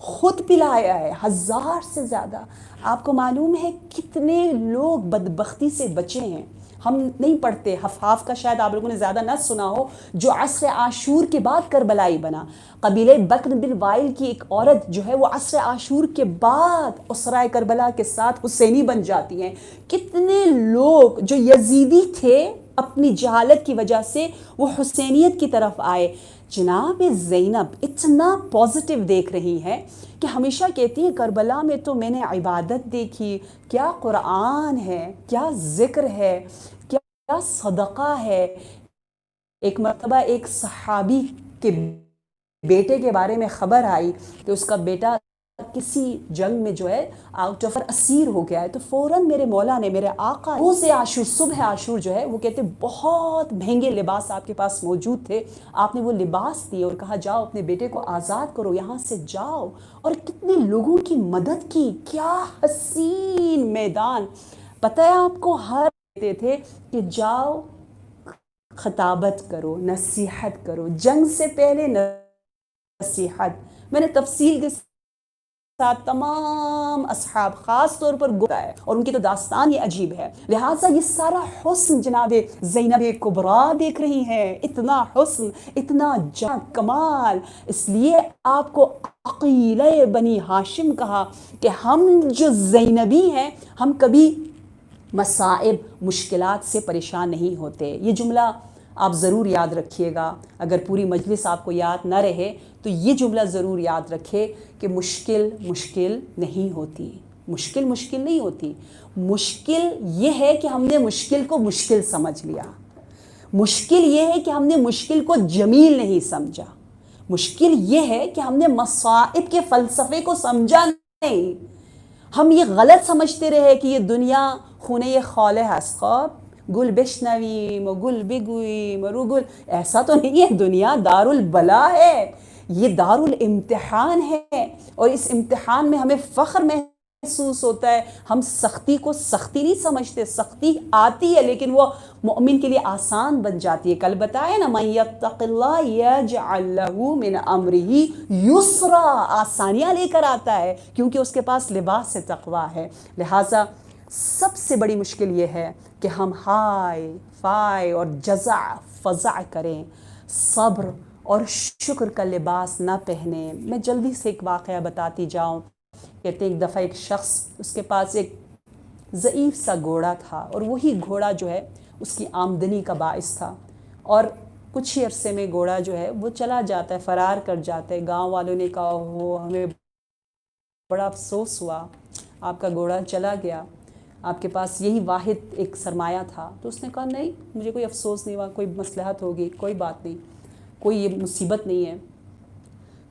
خود پلایا ہے 1000 سے زیادہ. آپ کو معلوم ہے کتنے لوگ بدبختی سے بچے ہیں؟ ہم نہیں پڑھتے، حفاف کا شاید آپ لوگوں نے زیادہ نہ سنا ہو، جو عصر عاشور کے بعد کربلائی بنا. قبیلہ بکر بن وائل کی ایک عورت جو ہے وہ عصر عاشور کے بعد اسرائے کربلا کے ساتھ حسینی بن جاتی ہیں. کتنے لوگ جو یزیدی تھے اپنی جہالت کی وجہ سے وہ حسینیت کی طرف آئے. جناب زینب اتنا پازیٹیو دیکھ رہی ہیں کہ ہمیشہ کہتی ہیں کربلا میں تو میں نے عبادت دیکھی، کیا قرآن ہے، کیا ذکر ہے، کیا صدقہ ہے. ایک مرتبہ ایک صحابی کے بیٹے کے بارے میں خبر آئی کہ اس کا بیٹا کسی جنگ میں جو ہے آؤٹ آف اسیر ہو گیا ہے، تو فوراً میرے مولا نے، میرے آقا روز عاشور، صبح عاشور جو ہے وہ کہتے بہت مہنگے لباس آپ کے پاس موجود تھے، آپ نے وہ لباس دیے اور کہا جاؤ اپنے بیٹے کو آزاد کرو، یہاں سے جاؤ. اور کتنے لوگوں کی مدد کی، کیا حسین میدان. پتہ ہے آپ کو ہر کہتے تھے کہ جاؤ خطابت کرو، نصیحت کرو، جنگ سے پہلے نصیحت. میں نے تفصیل کے ساتھ تمام اصحاب خاص طور پر گویا ہے اور ان کی تو داستان یہ عجیب ہے. لہٰذا یہ سارا حسن جناب زینب کبریٰ دیکھ رہی ہیں، اتنا حسن، اتنا جاں کمال. اس لیے آپ کو عقیلہ بنی ہاشم کہا کہ ہم جو زینبی ہیں ہم کبھی مصائب مشکلات سے پریشان نہیں ہوتے. یہ جملہ آپ ضرور یاد رکھیے گا، اگر پوری مجلس آپ کو یاد نہ رہے تو یہ جملہ ضرور یاد رکھے کہ مشکل نہیں ہوتی. مشکل نہیں ہوتی. مشکل یہ ہے کہ ہم نے مشکل کو مشکل سمجھ لیا. مشکل یہ ہے کہ ہم نے مشکل کو جمیل نہیں سمجھا. مشکل یہ ہے کہ ہم نے مصائب کے فلسفے کو سمجھا نہیں. ہم یہ غلط سمجھتے رہے کہ یہ دنیا خونه خاله هست، خب گل بشنویم و گل بگوییم و رو گل. ایسا تو نہیں ہے، دنیا دار البلا ہے، یہ دار الامتحان ہے، اور اس امتحان میں ہمیں فخر محسوس ہوتا ہے. ہم سختی کو سختی نہیں سمجھتے، سختی آتی ہے لیکن وہ مومن کے لیے آسان بن جاتی ہے. کل بتایا نا من یتق اللہ یجعل لہ من امرہ یسرا، آسانیاں لے کر آتا ہے کیونکہ اس کے پاس لباس تقویٰ ہے. لہٰذا سب سے بڑی مشکل یہ ہے کہ ہم ہائے فائے اور جزع فضع کریں، صبر اور شکر کا لباس نہ پہنیں. میں جلدی سے ایک واقعہ بتاتی جاؤں. کہتے ہیں ایک دفعہ ایک شخص، اس کے پاس ایک ضعیف سا گھوڑا تھا اور وہی گھوڑا جو ہے اس کی آمدنی کا باعث تھا، اور کچھ ہی عرصے میں گھوڑا جو ہے وہ چلا جاتا ہے، فرار کر جاتا ہے. گاؤں والوں نے کہا وہ ہمیں بڑا افسوس ہوا، آپ کا گھوڑا چلا گیا، آپ کے پاس یہی واحد ایک سرمایہ تھا. تو اس نے کہا نہیں مجھے کوئی افسوس نہیں ہوا، کوئی مصلحت ہوگی، کوئی بات نہیں، کوئی یہ مصیبت نہیں ہے.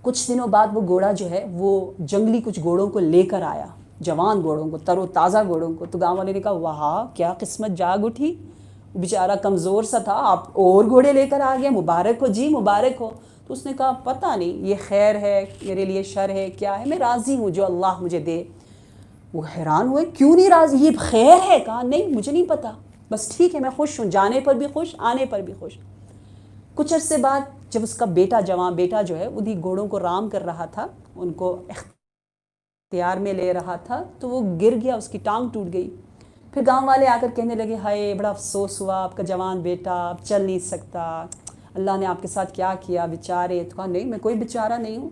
کچھ دنوں بعد وہ گھوڑا جو ہے وہ جنگلی کچھ گھوڑوں کو لے کر آیا، جوان گھوڑوں کو، تر و تازہ گھوڑوں کو. تو گاؤں والے نے کہا واہ کیا قسمت جاگ اٹھی، بیچارہ کمزور سا تھا، آپ اور گھوڑے لے کر آ گئے، مبارک ہو جی مبارک ہو. تو اس نے کہا پتہ نہیں یہ خیر ہے میرے لیے شر ہے کیا ہے، میں راضی ہوں جو اللہ مجھے دے. وہ حیران ہوئے کیوں نہیں راضی، یہ خیر ہے؟ کہا نہیں مجھے نہیں پتہ، بس ٹھیک ہے میں خوش ہوں، جانے پر بھی خوش آنے پر بھی خوش. کچھ عرصے بعد جب اس کا بیٹا، جوان بیٹا جو ہے انہیں گھوڑوں کو رام کر رہا تھا، ان کو اختیار میں لے رہا تھا، تو وہ گر گیا، اس کی ٹانگ ٹوٹ گئی. پھر گاؤں والے آ کر کہنے لگے ہائے بڑا افسوس ہوا، آپ کا جوان بیٹا اب چل نہیں سکتا، اللہ نے آپ کے ساتھ کیا کیا بیچارے. تو کہا نہیں میں کوئی بیچارہ نہیں ہوں،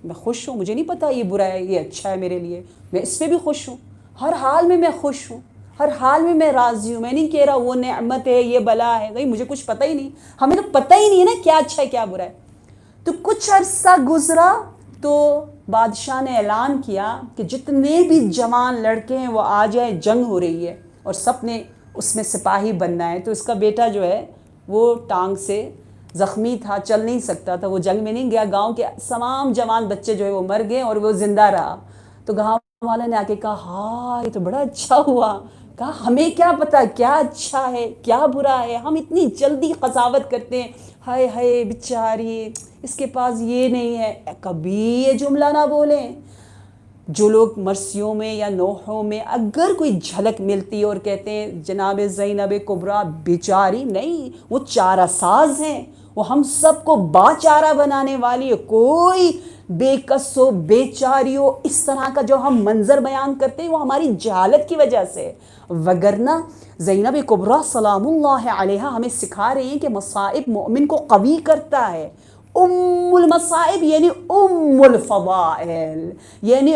میں خوش ہوں، مجھے نہیں پتہ یہ برا ہے یہ اچھا ہے میرے لیے، میں اس میں بھی خوش ہوں، ہر حال میں خوش ہوں، ہر حال میں راضی ہوں. میں نہیں کہہ رہا وہ نعمت ہے یہ بلا ہے، نہیں مجھے کچھ پتہ ہی نہیں، ہمیں تو پتہ ہی نہیں ہے نا کیا اچھا ہے کیا برا ہے. تو کچھ عرصہ گزرا تو بادشاہ نے اعلان کیا کہ جتنے بھی جوان لڑکے ہیں وہ آ جائیں، جنگ ہو رہی ہے اور سب نے اس میں سپاہی بننا ہے. تو اس کا بیٹا جو ہے وہ ٹانگ سے زخمی تھا، چل نہیں سکتا تھا، وہ جنگ میں نہیں گیا. گاؤں کے تمام جوان بچے جو ہے وہ مر گئے اور وہ زندہ رہا. تو گاؤں والے نے آ کے کہا ہاں یہ تو بڑا اچھا ہوا. کہا ہمیں کیا پتہ کیا اچھا ہے کیا برا ہے، ہم اتنی جلدی قضاوت کرتے ہیں. ہائے ہائے بیچاری اس کے پاس یہ نہیں ہے، کبھی یہ جملہ نہ بولیں۔ جو لوگ مرثیوں میں یا نوحوں میں اگر کوئی جھلک ملتی اور کہتے ہیں جناب زینب کبریٰ بیچاری، نہیں، وہ چارہ ساز ہیں، وہ ہم سب کو باچارہ بنانے والی ہے۔ کوئی بے کس ہو، بیچاری ہو، اس طرح کا جو ہم منظر بیان کرتے ہیں وہ ہماری جہالت کی وجہ سے، وگرنہ زینب کبریٰ سلام اللہ علیہا ہمیں سکھا رہی ہیں کہ مصائب مومن کو قوی کرتا ہے۔ ام المصائب یعنی ام الفضائل، یعنی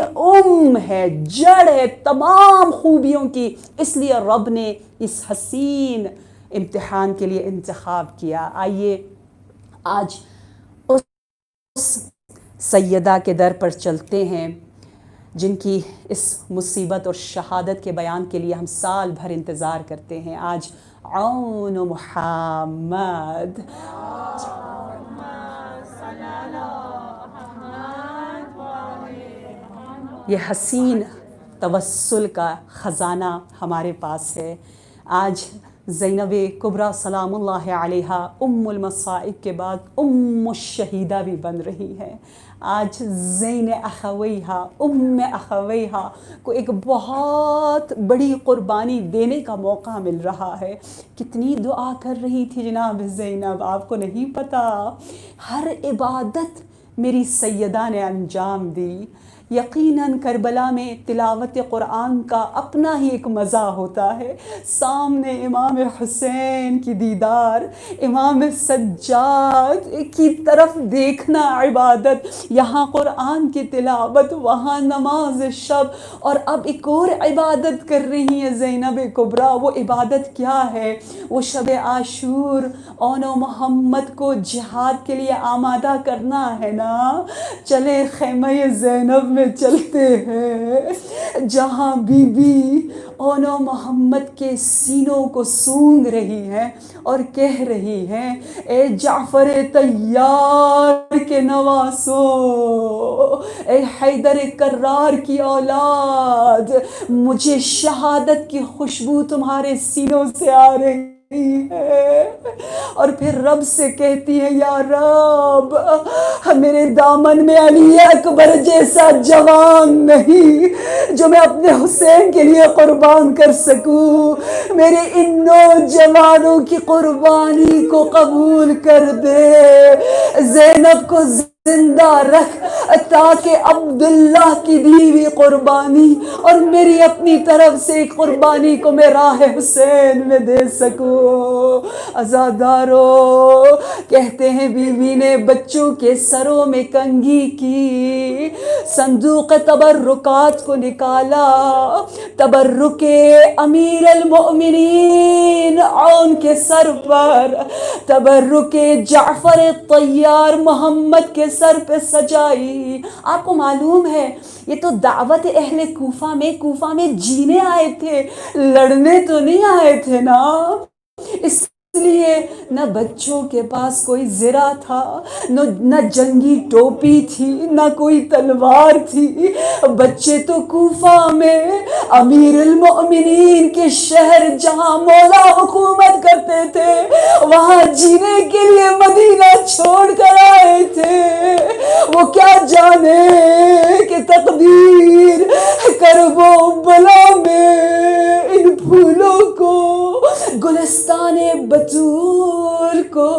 ہے، جڑ ہے تمام خوبیوں کی، اس لیے رب نے اس حسین امتحان کے لیے انتخاب کیا۔ آئیے آج اس سیدہ کے در پر چلتے ہیں جن کی اس مصیبت اور شہادت کے بیان کے لیے ہم سال بھر انتظار کرتے ہیں۔ آج عون محمد، یہ حسین توسل کا خزانہ ہمارے پاس ہے۔ آج زینب کبریٰ سلام اللہ علیہا ام المصائب کے بعد ام الشہیدہ بھی بن رہی ہے۔ آج زین اخویہا، ام اخویہا کو ایک بہت بڑی قربانی دینے کا موقع مل رہا ہے۔ کتنی دعا کر رہی تھی جناب زینب، آپ کو نہیں پتہ، ہر عبادت میری سیدہ نے انجام دی۔ یقیناً کربلا میں تلاوت قرآن کا اپنا ہی ایک مزہ ہوتا ہے، سامنے امام حسین کی دیدار، امام سجاد کی طرف دیکھنا عبادت، یہاں قرآن کی تلاوت، وہاں نماز شب، اور اب ایک اور عبادت کر رہی ہیں زینب کبریٰ۔ وہ عبادت کیا ہے؟ وہ شب عاشور اون و محمد کو جہاد کے لیے آمادہ کرنا ہے نا۔ چلے خیمہ زینب میں چلتے ہیں، جہاں بی بی اون و محمد کے سینوں کو سونگ رہی ہیں اور کہہ رہی ہیں، اے جعفر طیار کے نواسو، اے حیدر کرار کی اولاد، مجھے شہادت کی خوشبو تمہارے سینوں سے آ رہی ہے۔ اور پھر رب سے کہتی ہے، یا رب میرے دامن میں علی اکبر جیسا جوان نہیں جو میں اپنے حسین کے لیے قربان کر سکوں، میرے ان نوجوانوں کی قربانی کو قبول کر دے، زینب کو زندہ رکھ تاکہ عبداللہ کی دی ہوئی قربانی اور میری اپنی طرف سے ایک قربانی کو میں راہ حسین میں دے سکوں۔ عزادارو کہتے ہیں بی بی نے بچوں کے سروں میں کنگھی کی، صندوق تبرکات کو نکالا، تبرک امیر المؤمنین عون کے سر پر، تبرک جعفر طیار محمد کے سر پہ سجائی۔ آپ کو معلوم ہے یہ تو دعوت اہل کوفہ میں جینے آئے تھے، لڑنے تو نہیں آئے تھے نا۔ اس لیے نہ بچوں کے پاس کوئی زرہ تھا، نہ جنگی ٹوپی تھی، نہ کوئی تلوار تھی۔ بچے تو کوفہ میں امیر المؤمنین کے شہر جہاں مولا حکومت کرتے تھے وہاں جینے کے لیے مدینہ چھوڑ کر آئے تھے۔ وہ کیا جانے کہ تقدیر کرب و بلا میں ان پھولوں کو، گلستان بطول کو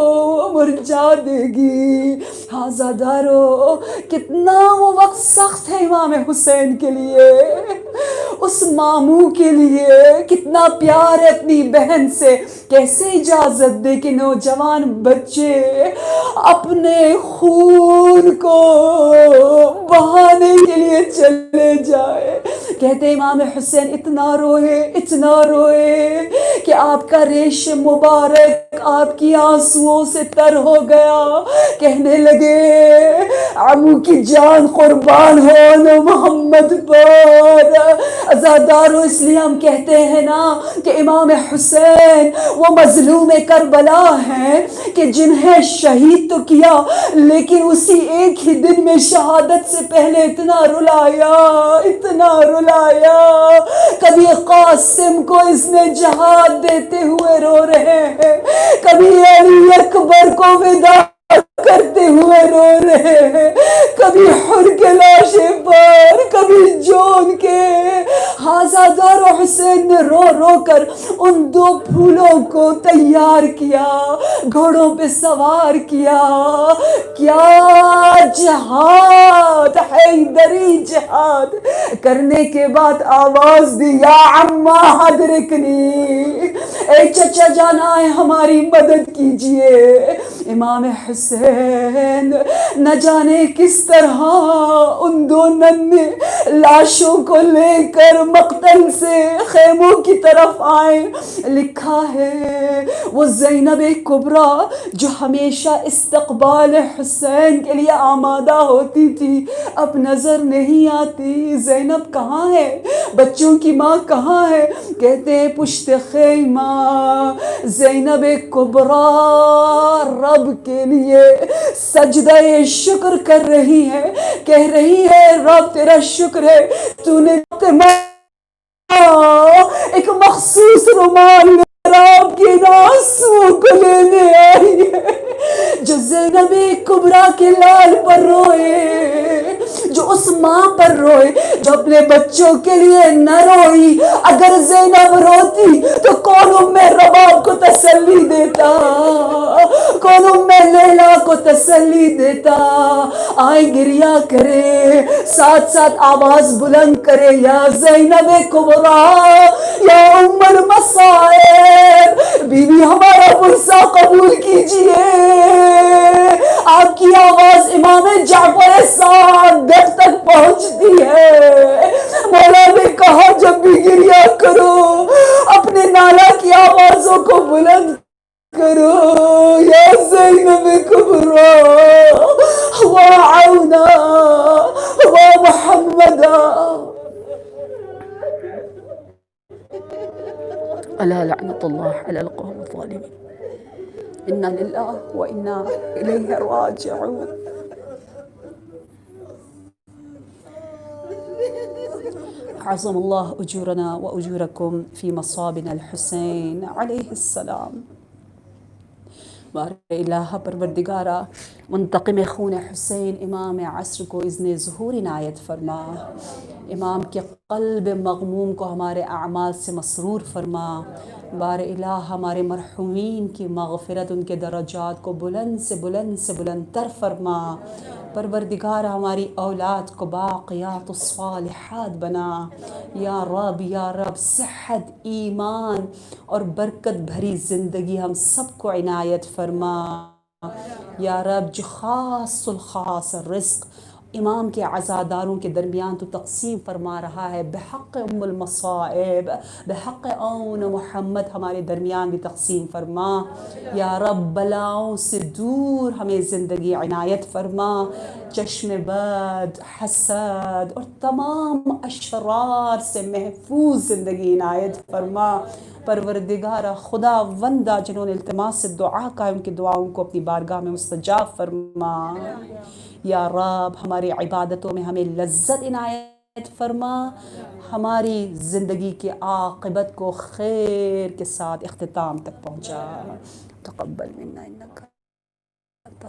مرجھا دے گی۔ حاضادارو کتنا وہ وقت سخت ہے امام حسین کے لیے، اس ماموں کے لیے کتنا پیار ہے اپنی بہن سے، کیسے اجازت دے کہ نوجوان بچے اپنے خون کو بہانے کے لیے چلے جائے۔ کہتے امام حسین اتنا روئے کہ آپ کا ریش مبارک آپ کی آنسوؤں سے تر ہو گیا۔ کہنے لگے عمو کی جان قربان ہو نہ محمد پر۔ عزادارو اس لیے ہم کہتے ہیں نا کہ امام حسین وہ مظلوم کربلا ہیں کہ جنہیں شہید تو کیا لیکن اسی ایک ہی دن میں شہادت سے پہلے اتنا رلایا، کبھی قاسم کو اس نے جہاد دعوت دیتے ہوئے رو رہے ہیں، کبھی علی اکبر کو وداع کرتے ہوئے رو رہے ہیں، کبھی حر کے لاشے پر، کبھی جون کے۔ ہازادار و حسین نے رو رو کر ان دو پھولوں کو تیار کیا، گھوڑوں پہ سوار کیا۔ کیا جہاد، حیدری جہاد کرنے کے بعد آواز دی، یا عمّا ادرکنی، اے چچا جان آئے ہماری مدد کیجئے۔ امام حسین نہ جانے کس طرح ان دو ننھے لاشوں کو لے کر مقتل سے خیموں کی طرف آئے۔ لکھا ہے وہ زینب کبریٰ جو ہمیشہ استقبال حسین کے لیے آمادہ ہوتی تھی، اب نظر نہیں آتی۔ زینب کہاں ہے؟ بچوں کی ماں کہاں ہے؟ کہتے ہیں پشت خیمہ زینب کبریٰ رب کے لیے سجدہ شکر کر رہی ہے، کہہ رہی ہے رب تیرا شکر ہے، تو نے ایک مخصوص رومال آپ کی آنسو کو لینے آئی ہے، جو زینب کبریٰ کے لال پر روئے، جو اس ماں پر روئے جو اپنے بچوں کے لیے نہ روئی۔ اگر زینب روتی تو کون ام رباب کو تسلی دیتا، کون ام لیلا کو تسلی دیتا؟ آئے گریا کرے، ساتھ ساتھ آواز بلند کرے، یا زینب کبریٰ، یا ام المصائب، بیوی ہمارا پرسہ قبول کیجئے۔ آپ کی آواز امام جعفر صادق تک پہنچتی ہے۔ مولا نے کہا جب بھی گریا کرو اپنے نالا کی آوازوں کو بلند کرو، یا زینب کبریٰ و عونا و محمدا۔ الا لعنت اللہ علی القوم الظالمین، انا للہ و انا الیہ راجعون۔ عظم اللہ اجورنا و اجورکم فی مصابنا الحسین علیہ السلام۔ بار الہ پروردگارا منتقم خون حسین امام عصر کو اذن ظہور عنایت فرما، امام کے قلب مغموم کو ہمارے اعمال سے مسرور فرما۔ بار الہ ہمارے مرحومین کی مغفرت، ان کے درجات کو بلند سے بلند سے بلند تر فرما۔ پروردگار ہماری اولاد کو باقیات الصالحات بنا، یا رب صحت، ایمان اور برکت بھری زندگی ہم سب کو عنایت فرما۔ یا رب جو خاص الخاص رزق امام کے عزاداروں کے درمیان تو تقسیم فرما رہا ہے، بحق ام المصائب، بحق اون محمد ہمارے درمیان بھی تقسیم فرما۔ یا رب بلاؤں سے دور ہمیں زندگی عنایت فرما، چشم بد، حسد اور تمام اشرار سے محفوظ زندگی عنایت فرما۔ پروردگار خدا وندہ جنہوں نے التماس سے دعا کا ہے، ان کی دعاؤں کو اپنی بارگاہ میں مستجاب فرما۔ یا رب ہماری عبادتوں میں ہمیں لذت عنایت فرما، ہماری زندگی کی عاقبت کو خیر کے ساتھ اختتام تک پہنچا۔ تقبل منا انک انت